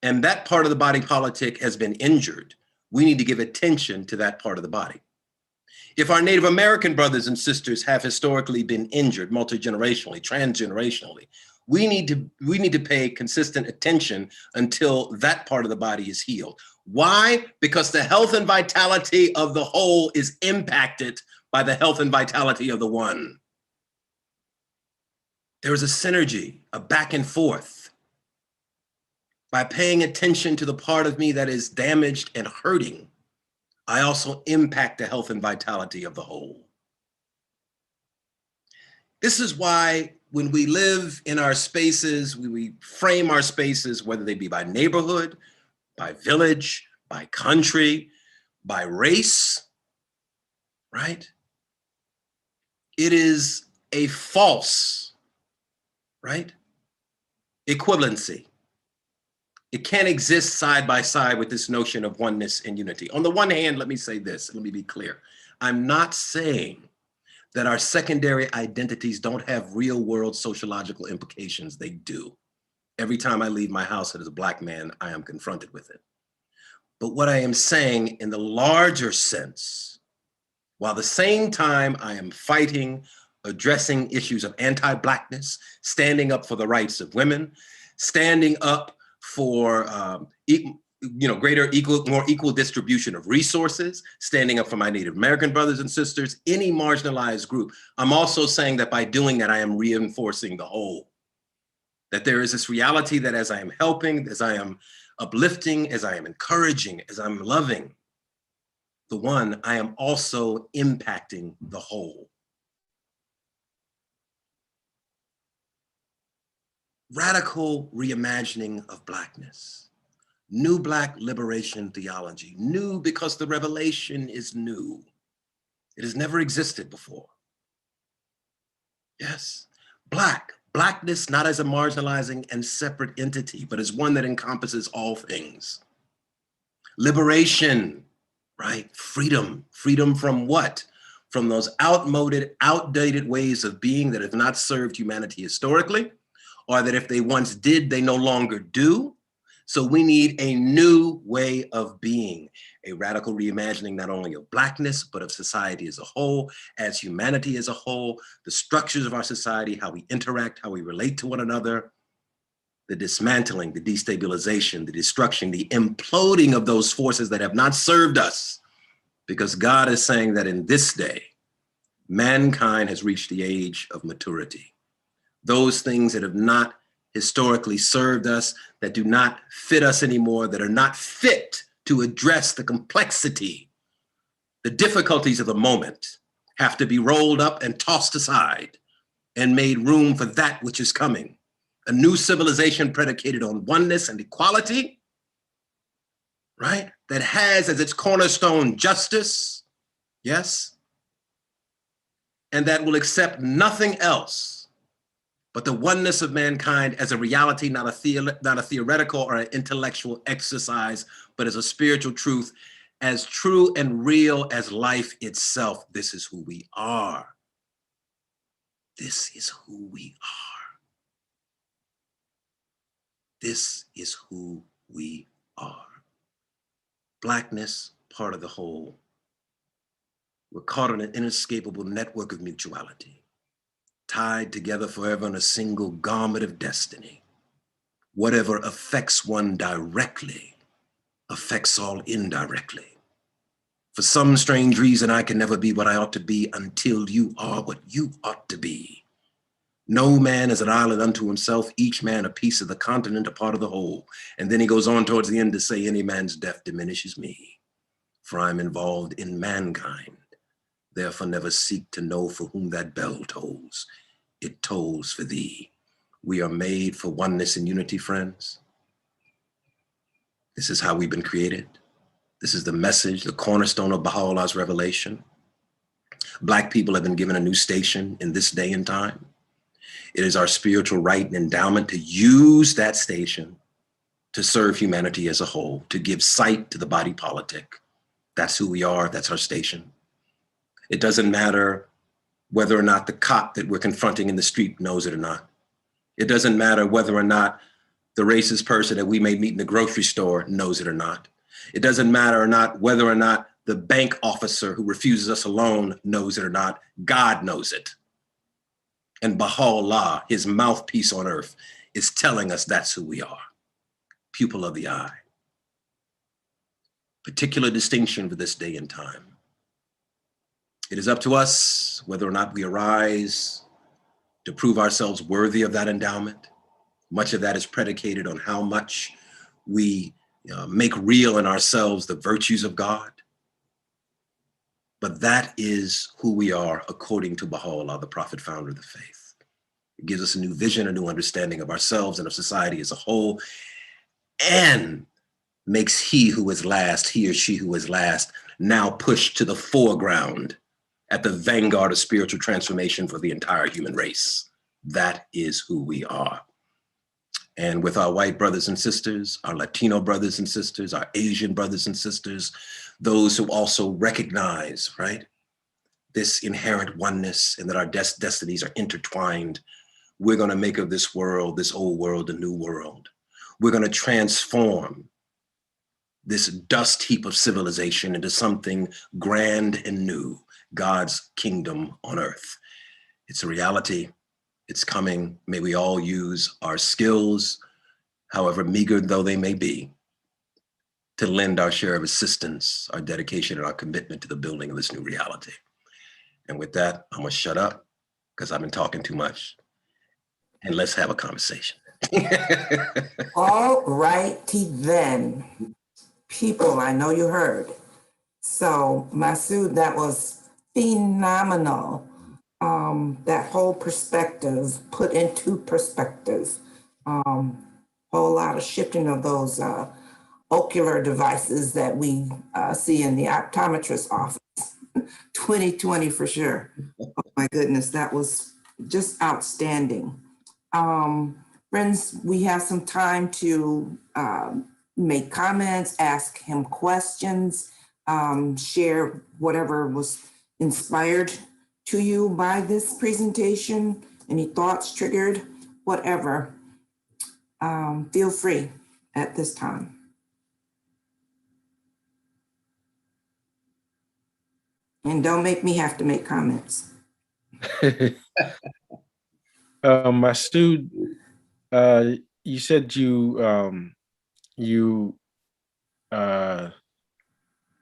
and that part of the body politic has been injured, we need to give attention to that part of the body. If our Native American brothers and sisters have historically been injured multi-generationally, transgenerationally, we need to pay consistent attention until that part of the body is healed. Why? Because the health and vitality of the whole is impacted by the health and vitality of the one. There is a synergy, a back and forth. By paying attention to the part of me that is damaged and hurting, I also impact the health and vitality of the whole. This is why when we live in our spaces, we frame our spaces, whether they be by neighborhood, by village, by country, by race, right? It is a false, right, equivalency. It can't exist side by side with this notion of oneness and unity. On the one hand, let me say this, let me be clear. I'm not saying that our secondary identities don't have real world sociological implications. They do. Every time I leave my house as a Black man, I am confronted with it. But what I am saying in the larger sense, while at the same time I am fighting, addressing issues of anti-Blackness, standing up for the rights of women, standing up for more equal distribution of resources, standing up for my Native American brothers and sisters, any marginalized group. I'm also saying that by doing that, I am reinforcing the whole. That there is this reality that as I am helping, as I am uplifting, as I am encouraging, as I'm loving the one, I am also impacting the whole. Radical reimagining of Blackness. New Black liberation theology. New because the revelation is new. It has never existed before. Yes. Blackness not as a marginalizing and separate entity, but as one that encompasses all things. Liberation, right? Freedom. Freedom from what? From those outdated ways of being that have not served humanity historically, or that if they once did, they no longer do. So we need a new way of being, a radical reimagining not only of Blackness, but of society as a whole, as humanity as a whole, the structures of our society, how we interact, how we relate to one another, the dismantling, the destabilization, the destruction, the imploding of those forces that have not served us. Because God is saying that in this day, mankind has reached the age of maturity. Those things that have not historically served us, that do not fit us anymore, that are not fit to address the complexity, the difficulties of the moment, have to be rolled up and tossed aside and made room for that which is coming. A new civilization predicated on oneness and equality, right? That has as its cornerstone justice, yes? And that will accept nothing else but the oneness of mankind as a reality, not a theoretical or an intellectual exercise, but as a spiritual truth, as true and real as life itself. This is who we are. This is who we are. This is who we are. Blackness, part of the whole. We're caught in an inescapable network of mutuality, tied together forever in a single garment of destiny. Whatever affects one directly affects all indirectly. For some strange reason, I can never be what I ought to be until you are what you ought to be. No man is an island unto himself, each man a piece of the continent, a part of the whole. And then he goes on towards the end to say, any man's death diminishes me, for I'm involved in mankind. Therefore never seek to know for whom that bell tolls. It tolls for thee. We are made for oneness and unity, friends. This is how we've been created. This is the message, the cornerstone of Baha'u'llah's revelation. Black people have been given a new station in this day and time. It is our spiritual right and endowment to use that station to serve humanity as a whole, to give sight to the body politic. That's who we are, that's our station. It doesn't matter whether or not the cop that we're confronting in the street knows it or not. It doesn't matter whether or not the racist person that we may meet in the grocery store knows it or not. It doesn't matter or not whether or not the bank officer who refuses us a loan knows it or not. God knows it. And Baha'u'llah, his mouthpiece on earth, is telling us that's who we are. Pupil of the eye. Particular distinction for this day and time. It is up to us whether or not we arise to prove ourselves worthy of that endowment. Much of that is predicated on how much we make real in ourselves the virtues of God. But that is who we are according to Baha'u'llah, the prophet founder of the faith. It gives us a new vision, a new understanding of ourselves and of society as a whole, and makes he who is last, he or she who is last, now pushed to the foreground at the vanguard of spiritual transformation for the entire human race. That is who we are. And with our white brothers and sisters, our Latino brothers and sisters, our Asian brothers and sisters, those who also recognize, right, this inherent oneness and that our destinies are intertwined, we're gonna make of this world, this old world, a new world. We're gonna transform this dust heap of civilization into something grand and new, God's kingdom on earth. It's a reality. It's coming. May we all use our skills, however meager though they may be, to lend our share of assistance, our dedication, and our commitment to the building of this new reality. And with that, I'm gonna shut up because I've been talking too much. And let's have a conversation. All righty then. People, I know you heard. So Masood, that was phenomenal. That whole perspective, put into perspective. Whole lot of shifting of those ocular devices that we see in the optometrist office. 2020 for sure. Oh my goodness, that was just outstanding. Friends, we have some time to make comments, ask him questions, share whatever was inspired to you by this presentation, any thoughts triggered, whatever. Feel free at this time. And don't make me have to make comments. Masood, you said you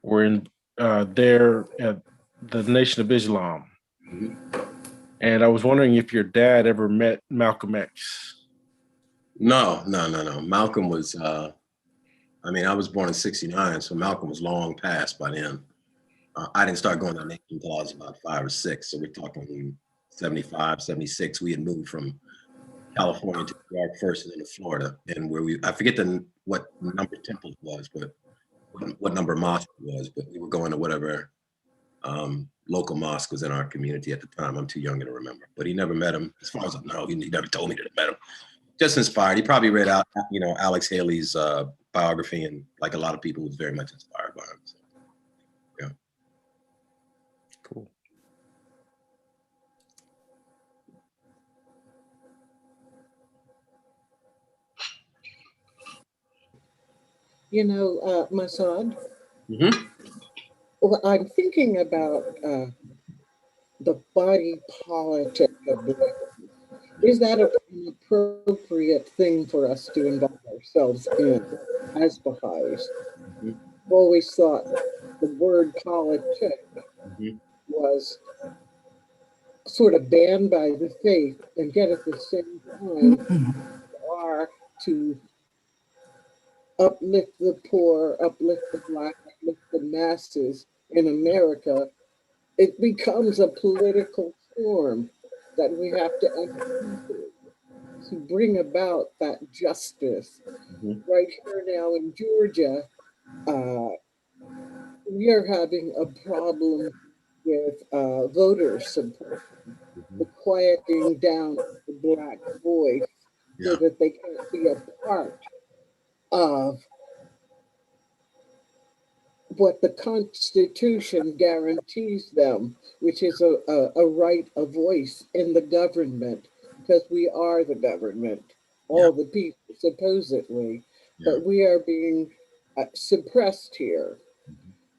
were in there at the Nation of Islam, and I was wondering if your dad ever met Malcolm X. No. Malcolm was, I mean, I was born in 69, so Malcolm was long past by then. I didn't start going to Nation until I was about 5 or 6. So we're talking 75, 76. We had moved from California to New York first and then to Florida. And where I forget what number temple it was, but what number mosque it was, but we were going to whatever local mosque was in our community at the time. I'm too young to remember, but he never met him. As far as I know, he never told me that he met him. Just inspired. He probably read out, Alex Haley's biography, and like a lot of people, was very much inspired by him. So, yeah. Cool. Masad, Mm-hmm. well, I'm thinking about the body politic of the. Is that an appropriate thing for us to involve ourselves in as Baha'is? Mm-hmm. I've always thought the word politic Mm-hmm. was sort of banned by the faith, and yet at the same time are to uplift the poor, uplift the Black, uplift the masses in America. It becomes a political form that we have to enter into to bring about that justice. Mm-hmm. Right here now in Georgia, we are having a problem with voter support, the quieting down of the Black voice so Yeah. that they can't be a part of what the Constitution guarantees them, which is a right of voice in the government, because we are the government, all the people, supposedly, but we are being suppressed here.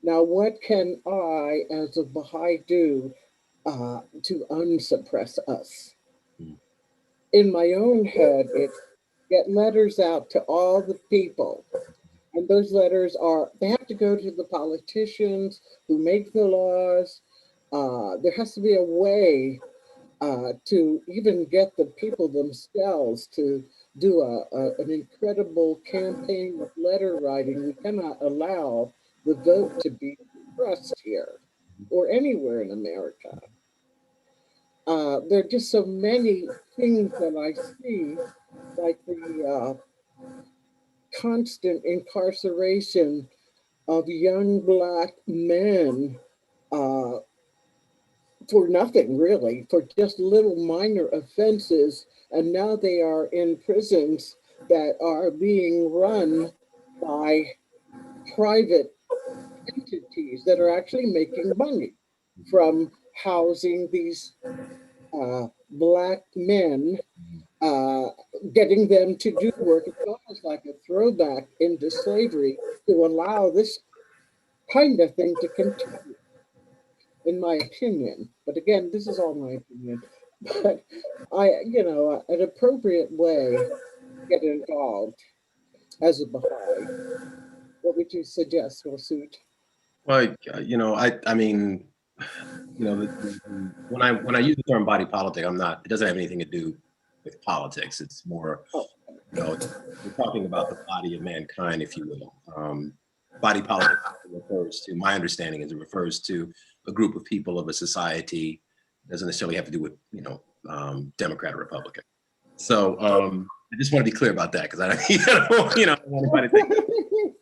Now, what can I, as a Baha'i, do to unsuppress us? In my own head, it's get letters out to all the people. And those letters they have to go to the politicians who make the laws. There has to be a way to even get the people themselves to do an incredible campaign of letter writing. We cannot allow the vote to be suppressed here or anywhere in America. There are just so many things that I see, like the constant incarceration of young Black men for nothing really, for just little minor offenses. And now they are in prisons that are being run by private entities that are actually making money from housing these Black men, getting them to do work. It's almost like a throwback into slavery to allow this kind of thing to continue, in my opinion. But again, this is all my opinion. But an appropriate way to get involved as a Baha'i. What would you suggest, Masood? Well, I mean, when I use the term body politic, it doesn't have anything to do with politics. It's more You know, we're talking about the body of mankind, if you will. Body politic refers to, my understanding is it refers to a group of people of a society. Doesn't necessarily have to do with, Democrat or Republican. So I just want to be clear about that because I don't want anybody to think,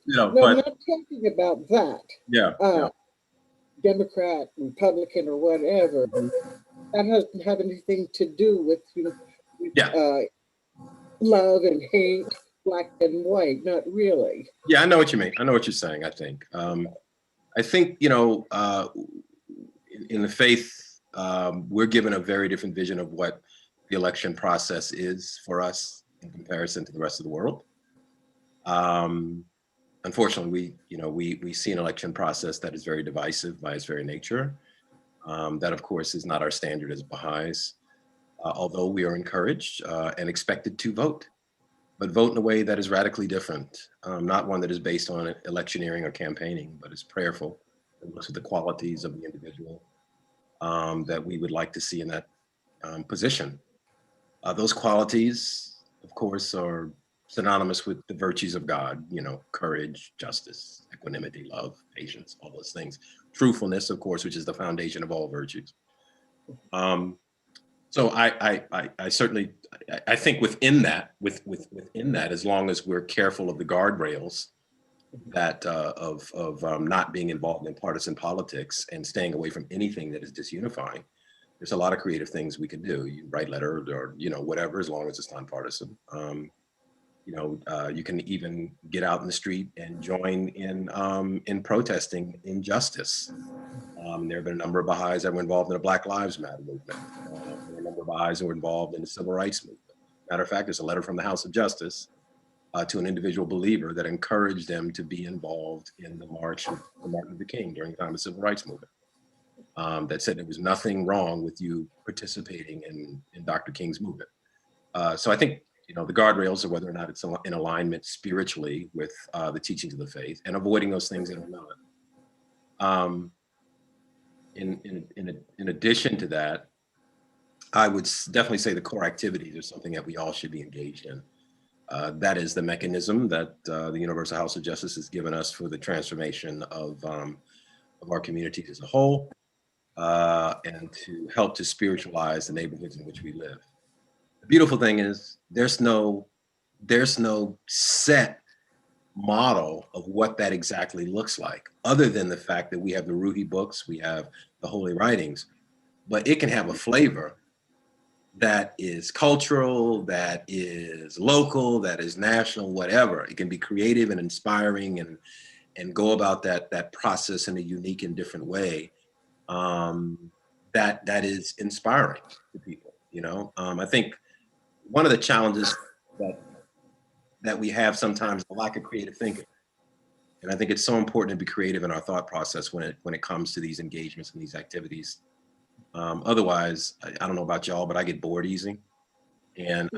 No, but I'm not talking about that. yeah. Democrat, Republican, or whatever. That doesn't have anything to do with love and hate, black and white. Not really. Yeah, I know what you mean. I know what you're saying. I think, in the faith, we're given a very different vision of what the election process is for us in comparison to the rest of the world. Unfortunately, we see an election process that is very divisive by its very nature. That, of course, is not our standard as Baha'is, although we are encouraged and expected to vote, but vote in a way that is radically different, not one that is based on electioneering or campaigning, but is prayerful and looks at the qualities of the individual that we would like to see in that position. Those qualities, of course, are synonymous with the virtues of God, courage, justice, equanimity, love, patience, all those things. Truthfulness, of course, which is the foundation of all virtues. So I certainly, I think within that, within that, as long as we're careful of the guardrails that of not being involved in partisan politics and staying away from anything that is disunifying, there's a lot of creative things we can do. You write letters or whatever, as long as it's nonpartisan. You can even get out in the street and join in protesting injustice. There have been a number of Baha'is that were involved in the Black Lives Matter movement. There were a number of Baha'is that were involved in the Civil Rights movement. Matter of fact, there's a letter from the House of Justice to an individual believer that encouraged them to be involved in the march for Martin Luther King during the time of the Civil Rights movement. That said there was nothing wrong with you participating in Dr. King's movement. So I think, the guardrails are whether or not it's in alignment spiritually with the teachings of the faith and avoiding those things that are not. In addition to that, I would definitely say the core activities are something that we all should be engaged in. That is the mechanism that the Universal House of Justice has given us for the transformation of our communities as a whole, and to help to spiritualize the neighborhoods in which we live. The beautiful thing is there's no set model of what that exactly looks like, other than the fact that we have the Ruhi books, we have the holy writings, but it can have a flavor that is cultural, that is local, that is national, whatever. It can be creative and inspiring and go about that process in a unique and different way that is inspiring to people. I think one of the challenges that we have sometimes is a lack of creative thinking. And I think it's so important to be creative in our thought process when it comes to these engagements and these activities. Otherwise, I don't know about y'all, but I get bored easy. And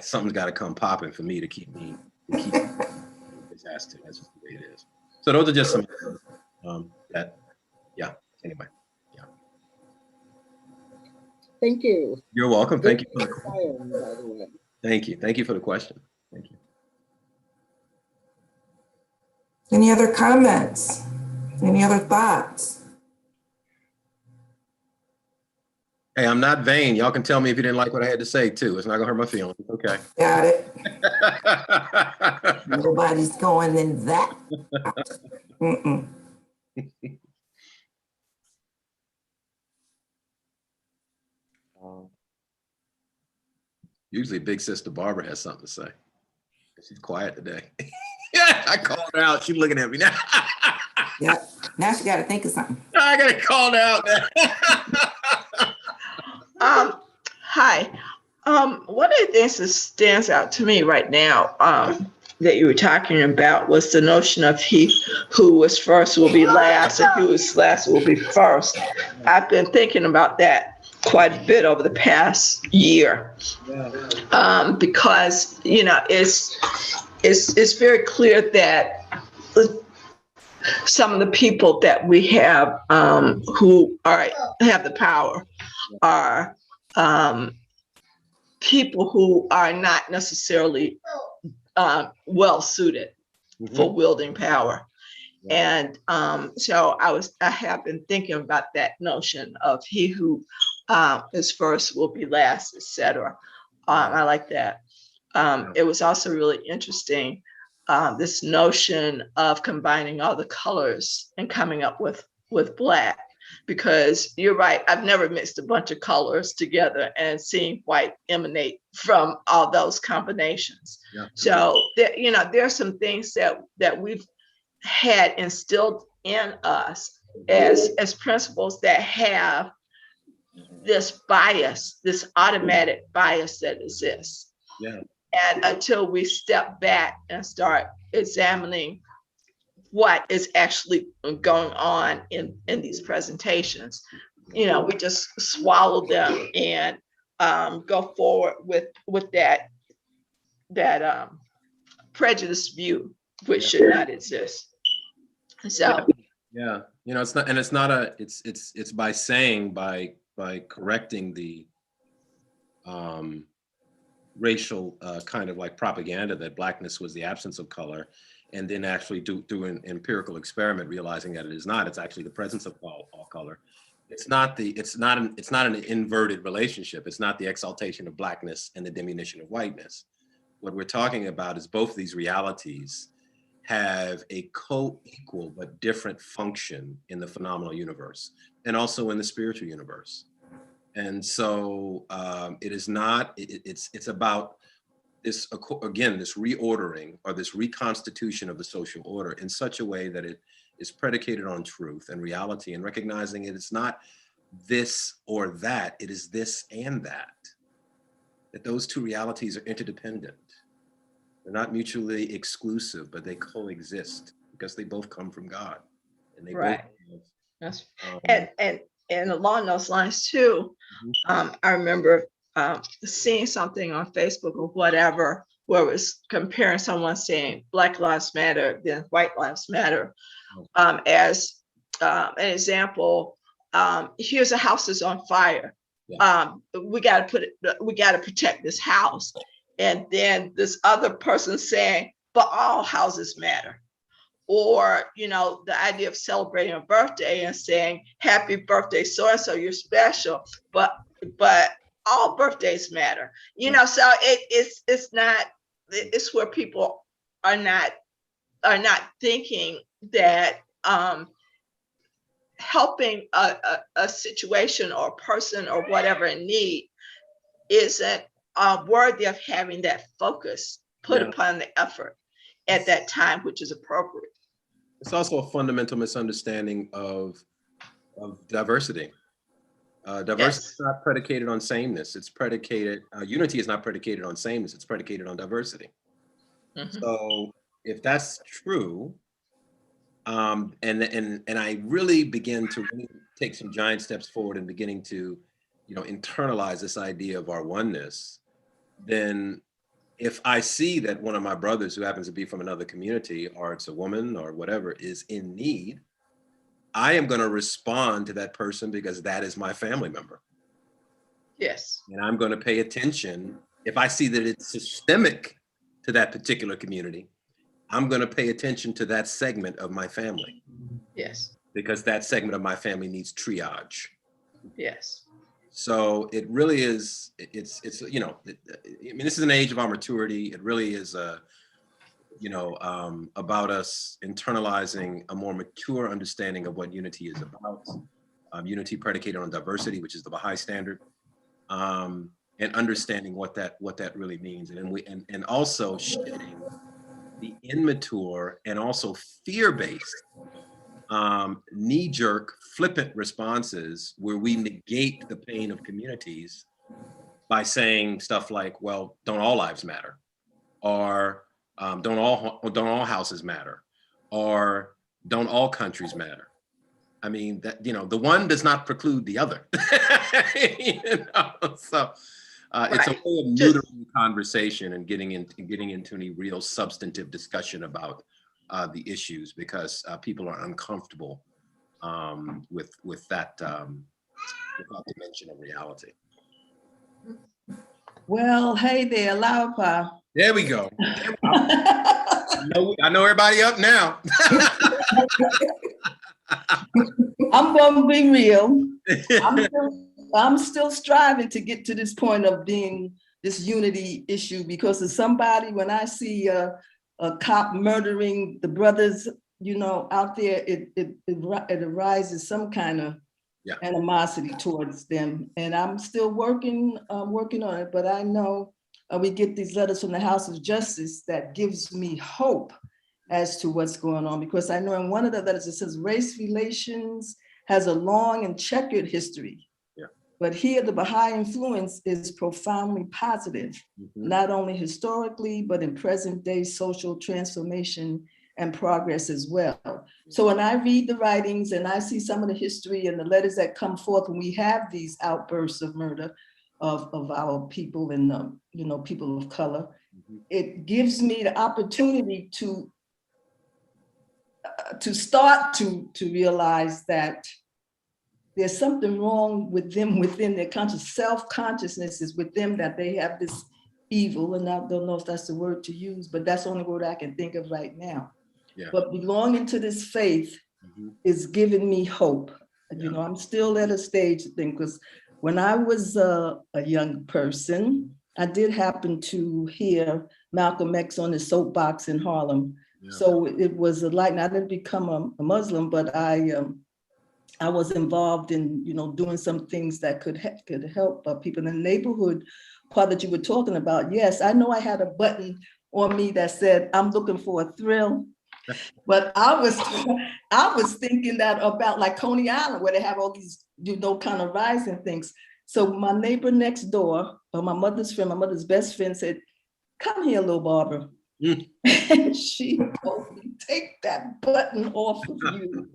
something's got to come popping for me to keep disaster. That's just the way it is. So those are just some anyway. Yeah. Thank you. You're welcome. Thank you. By the way. Thank you. Thank you for the question. Thank you. Any other comments? Any other thoughts? Hey, I'm not vain. Y'all can tell me if you didn't like what I had to say too. It's not gonna hurt my feelings. Okay. Got it. Nobody's going in that. Mm-mm. Usually Big Sister Barbara has something to say. She's quiet today. I called her out. She's looking at me now. Yeah. Now she got to think of something. I got to call her out now. Hi. One of the things that stands out to me right now that you were talking about was the notion of he who was first will be last and who was last will be first. I've been thinking about that quite a bit over the past year because, it's very clear that some of the people that we have who have the power are people who are not necessarily well suited for wielding power. And so I have been thinking about that notion of he who is first will be last, etc. I like that. It was also really interesting, this notion of combining all the colors and coming up with black, because you're right, I've never mixed a bunch of colors together and seen white emanate from all those combinations. Yeah. So there, you know, there are some things that we've had instilled in us as principles that have this bias, this automatic bias that exists. Yeah. And until we step back and start examining what is actually going on in these presentations, you know, we just swallow them and go forward with that prejudiced view, which should not exist. So yeah, you know, it's not, and it's not a, it's by saying, by correcting the racial kind of like propaganda that blackness was the absence of color, and then actually do an empirical experiment, realizing that it is not. It's actually the presence of all color. It's not an inverted relationship. It's not the exaltation of blackness and the diminution of whiteness. What we're talking about is both these realities have a co-equal but different function in the phenomenal universe and also in the spiritual universe. And so it is not, it's about this, again, this reordering or this reconstitution of the social order in such a way that it is predicated on truth and reality, and recognizing it is not this or that, it is this and that those two realities are interdependent. They're not mutually exclusive, but they coexist because they both come from God. And they right. both That's and along those lines too, I remember seeing something on Facebook or whatever where it was comparing someone saying Black Lives Matter, then White Lives Matter, as an example. Here's a house that's on fire. Yeah. We got to protect this house. And then this other person saying, but all houses matter. Or, you know, the idea of celebrating a birthday and saying, happy birthday, so-and-so, you're special, but all birthdays matter. You know, so it's not, it's where people are not thinking that helping a situation or a person or whatever in need isn't worthy of having that focus put upon the effort at that time, which is appropriate. It's also a fundamental misunderstanding of diversity. Diversity is not predicated on sameness. It's predicated, unity is not predicated on sameness. It's predicated on diversity. So if that's true, and I really begin to really take some giant steps forward in beginning to, you know, internalize this idea of our oneness, then if I see that one of my brothers who happens to be from another community, or it's a woman or whatever, is in need, I am going to respond to that person because that is my family member. Yes. And I'm going to pay attention. If I see that it's systemic to that particular community, I'm going to pay attention to that segment of my family. Yes. Because that segment of my family needs triage. Yes. So it really is, it's you know, I mean, this is an age of our maturity. It really is, you know, about us internalizing a more mature understanding of what unity is about. Unity predicated on diversity, which is the Baha'i standard, and understanding what that really means, and also shedding the immature and also fear-based, knee-jerk, flippant responses where we negate the pain of communities by saying stuff like, well, don't all lives matter? Or don't all houses matter? Or don't all countries matter? I mean, that, you know, the one does not preclude the other. You know? So it's a way of neutering the conversation and getting into any real substantive discussion about the issues, because people are uncomfortable with that dimension of reality. Well, hey there, Laupa. There we go. I know everybody up now. I'm gonna be real. I'm still striving to get to this point of being this unity issue, because as somebody, when I see a cop murdering the brothers, out there, it arises some kind of animosity towards them. And I'm still working on it, but I know we get these letters from the House of Justice that gives me hope as to what's going on, because I know in one of the letters it says race relations has a long and checkered history. Yeah. But here the Baha'i influence is profoundly positive, not only historically, but in present day social transformation and progress as well. So when I read the writings and I see some of the history and the letters that come forth when we have these outbursts of murder of our people and people of color, it gives me the opportunity to start to realize that there's something wrong with them within their conscious self-consciousness is with them, that they have this evil, and I don't know if that's the word to use, but that's the only word I can think of right now. Yeah. But belonging to this faith is giving me hope. Yeah. I'm still at a stage to think, because when I was a young person, I did happen to hear Malcolm X on his soapbox in Harlem. Yeah. So it was a light, and I didn't become a Muslim, but I was involved in, doing some things that could help people in the neighborhood part that you were talking about. Yes, I know I had a button on me that said, I'm looking for a thrill. But I was thinking that about like Coney Island, where they have all these, kind of rising things. So my neighbor next door, or my mother's friend, my mother's best friend said, come here, little Barbara. And she told me, take that button off of you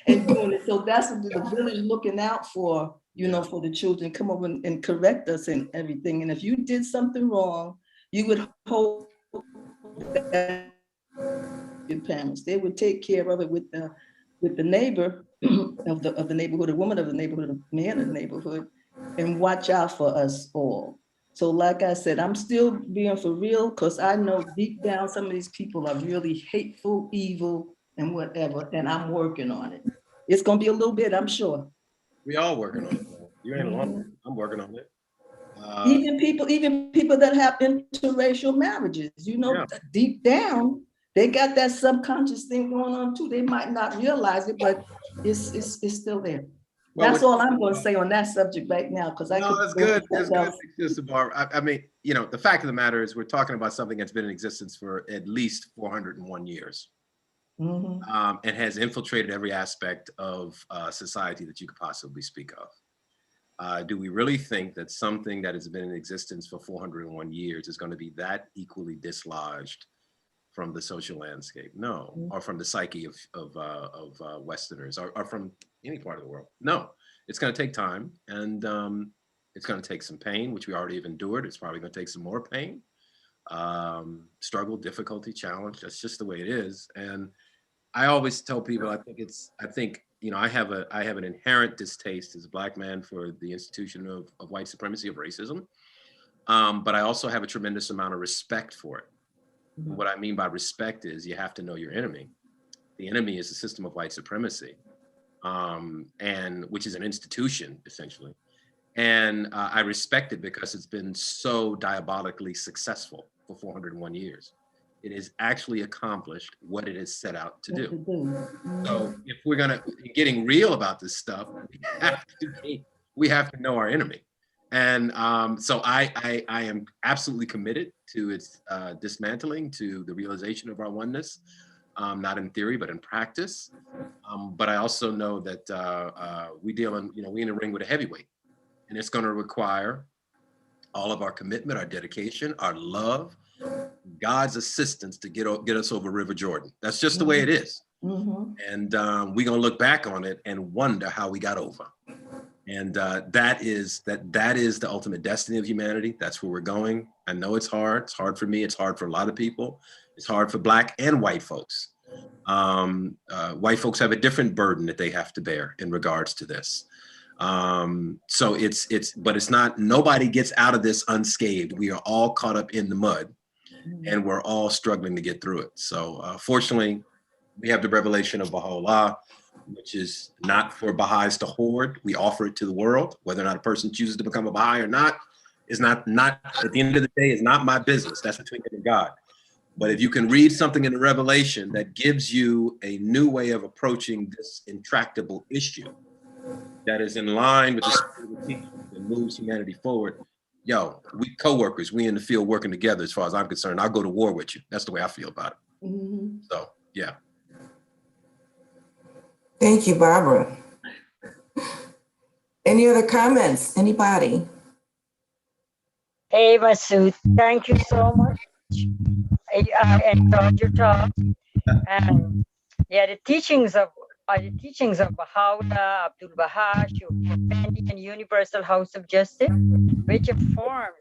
and doing it. So that's what the village looking out for, for the children, come over and correct us and everything. And if you did something wrong, you would hope that your parents, they would take care of it with the neighbor of the neighborhood, a woman of the neighborhood, a man of the neighborhood, and watch out for us all. So like I said, I'm still being for real, because I know deep down some of these people are really hateful, evil, and whatever, and I'm working on it. It's gonna be a little bit, I'm sure. We all working on it. You ain't alone. I'm working on it. Even people that have interracial marriages, deep down, they got that subconscious thing going on too. They might not realize it, but it's still there. Well, that's all I'm going to say on that subject right now, because that's good. That's good, Sister Barbara. I mean, the fact of the matter is we're talking about something that's been in existence for at least 401 years. And has infiltrated every aspect of society that you could possibly speak of. Do we really think that something that has been in existence for 401 years is going to be that equally dislodged from the social landscape? No. Or from the psyche of Westerners, or from any part of the world? No. It's going to take time, and it's going to take some pain, which we already have endured. It's probably going to take some more pain, struggle, difficulty, challenge. That's just the way it is. And I always tell people, I think I have an inherent distaste as a Black man for the institution of white supremacy, of racism. But I also have a tremendous amount of respect for it. What I mean by respect is you have to know your enemy. The enemy is the system of white supremacy, and which is an institution, essentially. And I respect it because it's been so diabolically successful for 401 years. It has actually accomplished what it has set out to do. So if we're getting real about this stuff, we have to know our enemy. And so I am absolutely committed to its dismantling, to the realization of our oneness, not in theory, but in practice. But I also know that we in a ring with a heavyweight, and it's going to require all of our commitment, our dedication, our love, God's assistance to get us over River Jordan. That's just the way it is. And we're going to look back on it and wonder how we got over. And that is the ultimate destiny of humanity. That's where we're going. I know it's hard. It's hard for me. It's hard for a lot of people. It's hard for Black and white folks. White folks have a different burden that they have to bear in regards to this. So but it's not, nobody gets out of this unscathed. We are all caught up in the mud, and we're all struggling to get through it. So fortunately, we have the revelation of Baha'u'llah, which is not for Baha'is to hoard. We offer it to the world. Whether or not a person chooses to become a Baha'i or not is not at the end of the day, is not my business. That's between them and God. But if you can read something in the Revelation that gives you a new way of approaching this intractable issue that is in line with the spirit of teaching that moves humanity forward, yo, we co-workers, we in the field working together. As far as I'm concerned, I'll go to war with you. That's the way I feel about it. Mhm. So, yeah. Thank you, Barbara. Any other comments? Anybody? Hey, Masood, thank you so much. I enjoyed your talk. And yeah, the teachings of Baha'u'llah, Abdul Baha, Effendi, and Universal House of Justice, which informs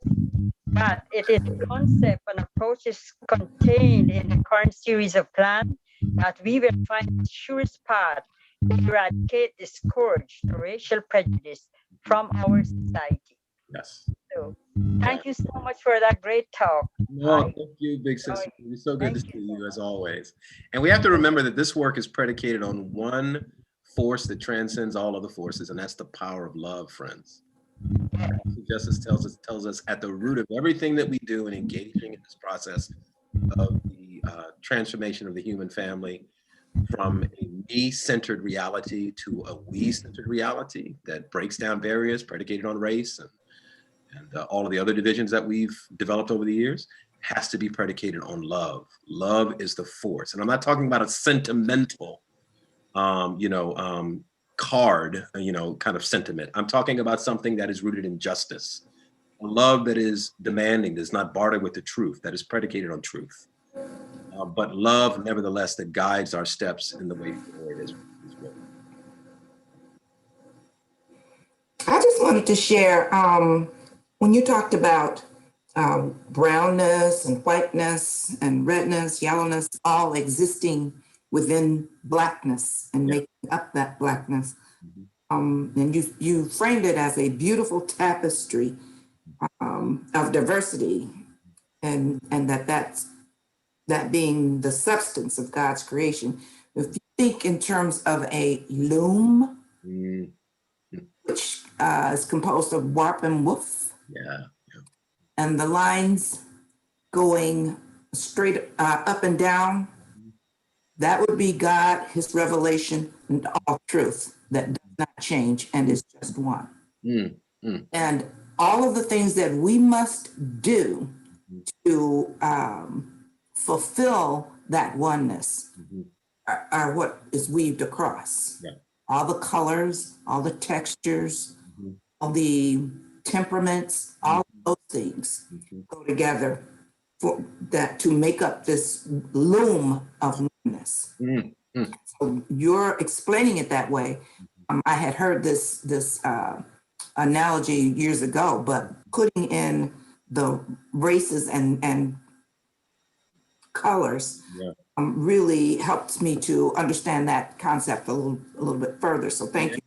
that it is a concept and approaches contained in the current series of plans that we will find the surest path to eradicate the scourge, the racial prejudice from our society. Yes. So thank you so much for that great talk. No, thank you, big sister. It's so good to see you as always. And we have to remember that this work is predicated on one force that transcends all other forces, and that's the power of love, friends. Justice tells us at the root of everything that we do in engaging in this process of the transformation of the human family from a me-centered reality to a we-centered reality that breaks down barriers predicated on race and all of the other divisions that we've developed over the years, has to be predicated on love. Love is the force. And I'm not talking about a sentimental, card, kind of sentiment. I'm talking about something that is rooted in justice. A love that is demanding, does not barter with the truth, that is predicated on truth. But love, nevertheless, that guides our steps in the way forward as well. I just wanted to share, when you talked about brownness and whiteness and redness, yellowness, all existing within Blackness and making up that Blackness. And you framed it as a beautiful tapestry of diversity, and that being the substance of God's creation. If you think in terms of a loom, which is composed of warp and woof, and the lines going straight up and down, that would be God, his revelation, and all truth that does not change and is just one. And all of the things that we must do to fulfill that oneness are what is weaved across. All the colors, all the textures, all the temperaments, all those things go together for that to make up this loom of oneness. So you're explaining it that way. I had heard this analogy years ago, but putting in the races and colors really helps me to understand that concept a little bit further. So thank you.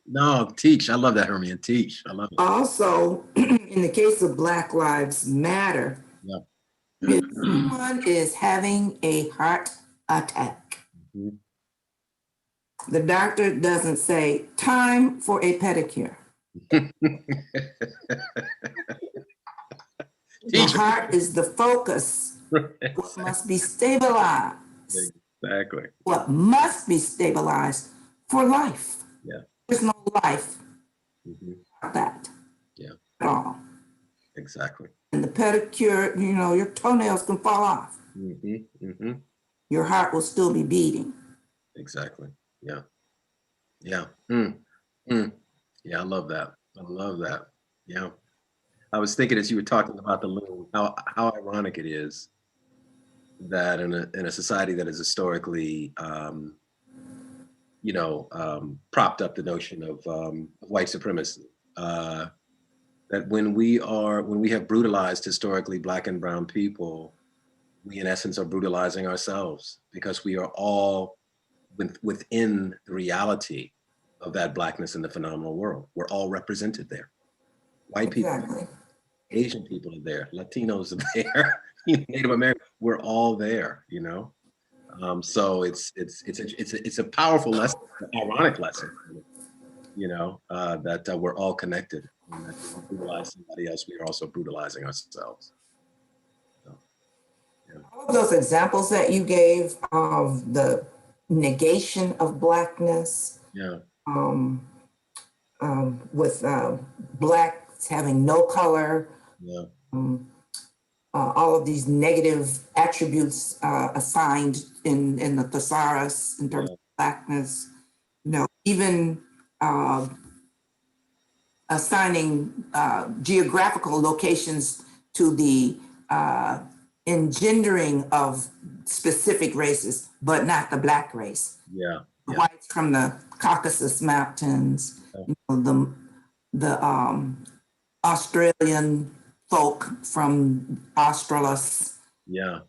No, teach. I love that, Hermione. Teach. I love it. Also, in the case of Black Lives Matter, if someone is having a heart attack, the doctor doesn't say, time for a pedicure. The heart is the focus. What must be stabilized. Exactly. What must be stabilized for life. There's no life without that. At all. Exactly. And the pedicure, your toenails can fall off. Your heart will still be beating. Exactly. Yeah. Yeah. Yeah, I love that. I love that. Yeah. I was thinking as you were talking about the loom, how ironic it is that in a society that is historically, propped up the notion of white supremacy, that when we have brutalized historically Black and brown people, we in essence are brutalizing ourselves, because we are all within the reality of that Blackness in the phenomenal world. We're all represented there. White people, Exactly. Asian people are there, Latinos are there, Native American, we're all there, you know? So it's a powerful lesson, an ironic lesson, you know, that we're all connected. And that we don't brutalize somebody else, we are also brutalizing ourselves. So, yeah. All of those examples that you gave of the negation of Blackness, Yeah. with Blacks having no color, Yeah. all of these negative attributes assigned in the thesaurus in terms of Blackness, you know, even assigning geographical locations to the engendering of specific races, but not the Black race. Yeah. The Yeah. whites from the Caucasus Mountains, you know, the Australian folk from Australis, Yeah.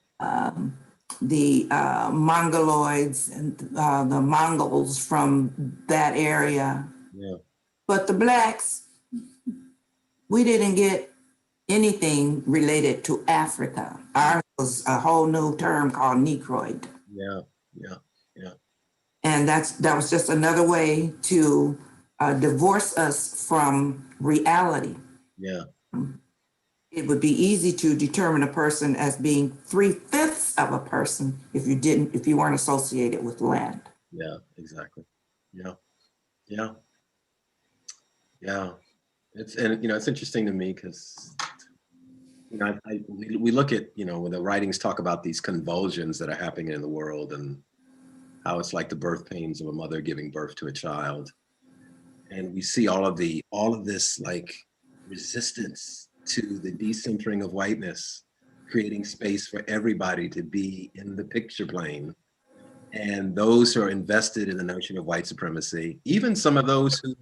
the Mongoloids and the Mongols from that area. Yeah. But the Blacks, we didn't get anything related to Africa. Ours was a whole new term called Negroid. Yeah. Yeah. Yeah. And that was just another way to divorce us from reality. Yeah. It would be easy to determine a person as being 3/5 of a person if you weren't associated with land. Yeah, exactly. Yeah. Yeah. Yeah. And you know, it's interesting to me because, you know, we look at, you know, when the writings talk about these convulsions that are happening in the world and how it's like the birth pains of a mother giving birth to a child. And we see all of this like resistance to the decentering of whiteness, creating space for everybody to be in the picture plane. And those who are invested in the notion of white supremacy, even some of those who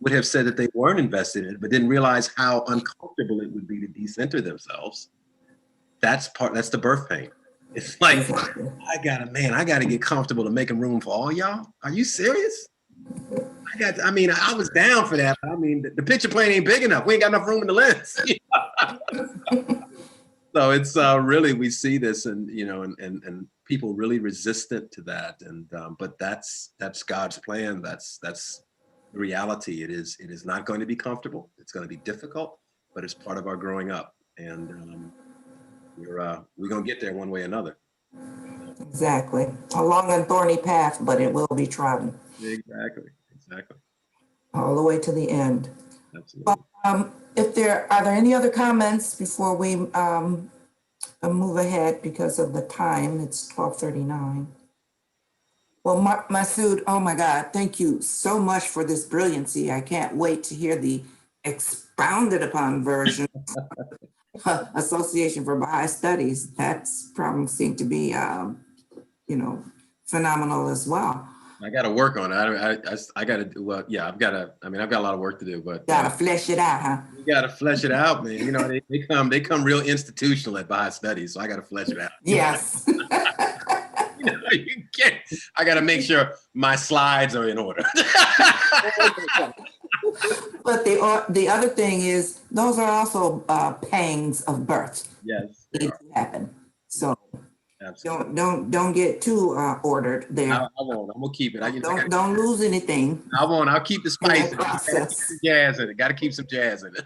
would have said that they weren't invested in it, but didn't realize how uncomfortable it would be to decenter themselves. That's the birth pain. It's like, I gotta get comfortable to making room for all y'all. Are you serious? I was down for that. But I mean, the picture plane ain't big enough. We ain't got enough room in the lens. So it's really, we see this and, you know, and people really resistant to that. And, but that's God's plan. That's the reality. It is not going to be comfortable. It's going to be difficult, but it's part of our growing up. And we're going to get there one way or another. Exactly. A long and thorny path, but it will be trodden. Exactly. All the way to the end. Absolutely. Are there any other comments before we move ahead because of the time? It's 12:39. Well, Masood, oh my God, thank you so much for this brilliancy. I can't wait to hear the expounded upon version. Association for Baha'i Studies. That's probably seemed to be, you know, phenomenal as well. I got to work on it. I got to do well. Yeah, I've got a lot of work to do, but Gotta flesh it out, huh? you got to flesh it out, man. You know, they come real institutional at Baha'i Studies, so I got to flesh it out. Yes. You know, you can't. I got to make sure my slides are in order. But the other thing is, those are also pangs of birth. Yes, Need to happen. So absolutely. don't get too ordered there. I won't. I'm gonna keep it. Don't lose anything. I won't. I'll keep the spice. Process. Keep some jazz in it. Got to keep some jazz in it.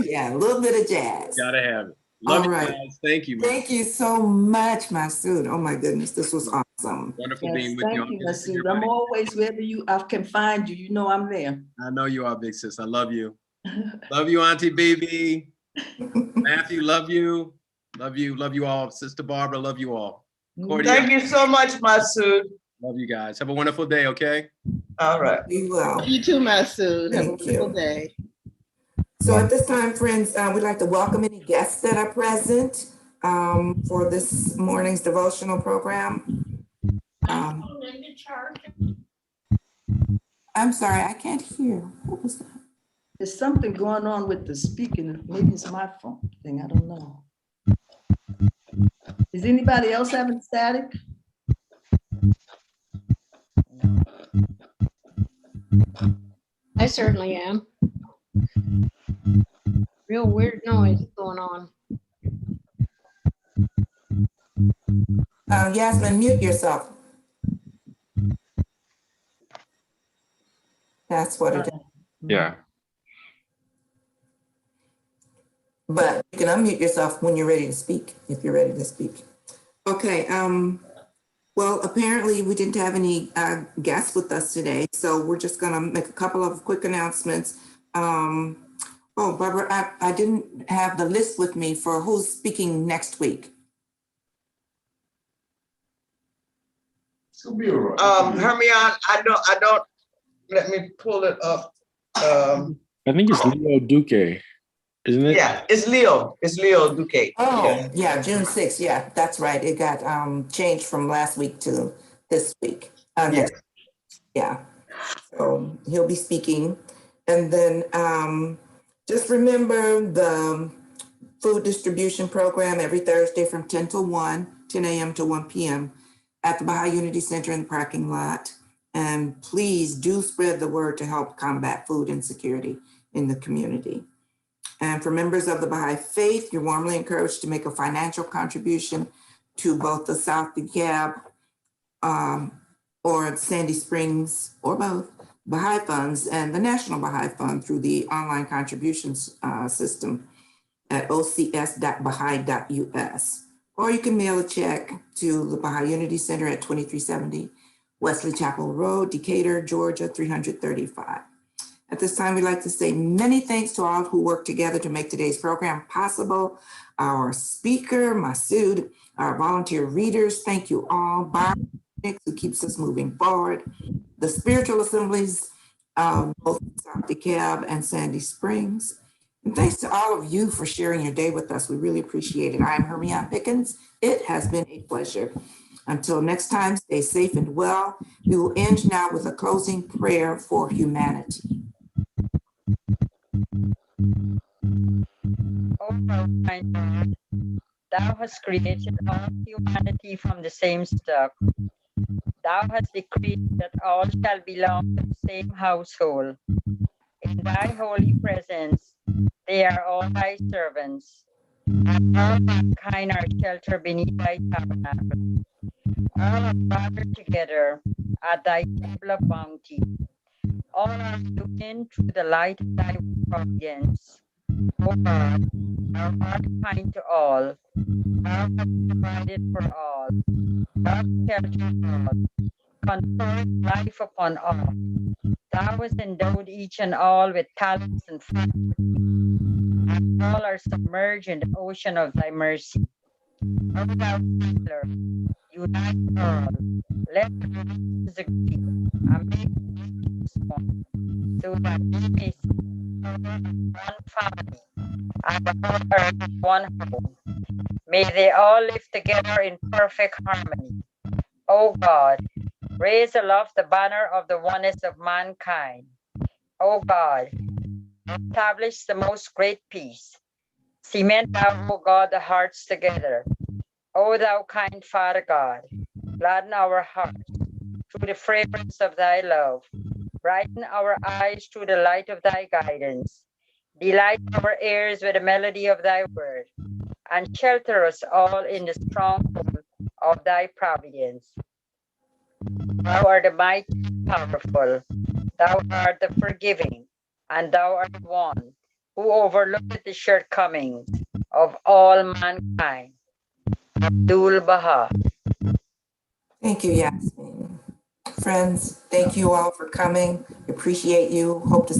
Yeah, a little bit of jazz. Gotta have it. Love you guys. Thank you, man. Thank you so much, Masood. Oh my goodness, this was awesome. Wonderful being with you. Thank you, Masood. I'm always wherever I can find you. You know I'm there. I know you are, big sis. I love you. Love you, Auntie BB. Matthew, love you. Love you all. Sister Barbara, love you all. Cordia, Thank you so much, Masood. love you guys. Have a wonderful day, okay? All right. We will. You too, Masood. Have a Thank you. wonderful day. So at this time, friends, we'd like to welcome any guests that are present for this morning's devotional program. I'm sorry, I can't hear. What was that? There's something going on with the speaking. Maybe it's my phone thing. I don't know. Is anybody else having static? I certainly am. Real weird noise going on. Yasmin, mute yourself. That's what it is. Yeah. But you can unmute yourself when you're ready to speak, if you're ready to speak. Okay, well, apparently we didn't have any guests with us today, so we're just gonna make a couple of quick announcements. Oh, Barbara, I didn't have the list with me for who's speaking next week. Hermione, I don't, let me pull it up. I think it's Leo Duque, isn't it? Yeah, it's Leo Duque. Oh, yeah, June 6th, yeah, that's right. It got changed from last week to this week. Next, yeah, so he'll be speaking. And then just remember the food distribution program every Thursday from 10 a.m. to 1 p.m. at the Baha'i Unity Center in the parking lot. And please do spread the word to help combat food insecurity in the community. And for members of the Baha'i faith, you're warmly encouraged to make a financial contribution to both the South DeKalb or Sandy Springs, or both, Baha'i Funds and the National Baha'i Fund through the online contributions system at ocs.baha'i.us. Or you can mail a check to the Baha'i Unity Center at 2370 Wesley Chapel Road, Decatur, Georgia, 335. At this time, we'd like to say many thanks to all who worked together to make today's program possible. Our speaker, Masood, our volunteer readers, thank you all. Barb, who keeps us moving forward. The spiritual assemblies, both South DeKalb and Sandy Springs. And thanks to all of you for sharing your day with us. We really appreciate it. I'm Hermione Pickens. It has been a pleasure. Until next time, stay safe and well. We will end now with a closing prayer for humanity. O thou kind God, thou hast created all humanity from the same stock. Thou hast decreed that all shall belong to the same household. In thy holy presence, they are all thy servants, and all mankind are sheltered beneath thy tabernacle. All are gathered together at thy table of bounty. All are looking through the light of thy providence. O God, thou art kind to all. Thou hast provided for all. Thou sheltered all. Conferred life upon all. Thou hast endowed each and all with talents and faculties, and all are submerged in the ocean of thy mercy. O thou healer, unite all. Let the religions agree and make peace one, so that we may see one family and the whole earth is one home. May they all live together in perfect harmony. O God, raise aloft the banner of the oneness of mankind. O God, establish the most great peace. Cement thou, O God, the hearts together. O thou kind Father God, gladden our hearts through the fragrance of thy love. Brighten our eyes through the light of thy guidance. Delight our ears with the melody of thy word, and shelter us all in the stronghold of thy providence. Thou art the mighty, powerful. Thou art the forgiving, and thou art the one who overlooketh the shortcomings of all mankind. Abdul Baha. Thank you, Yasmin. Friends, thank you all for coming. Appreciate you. Hope to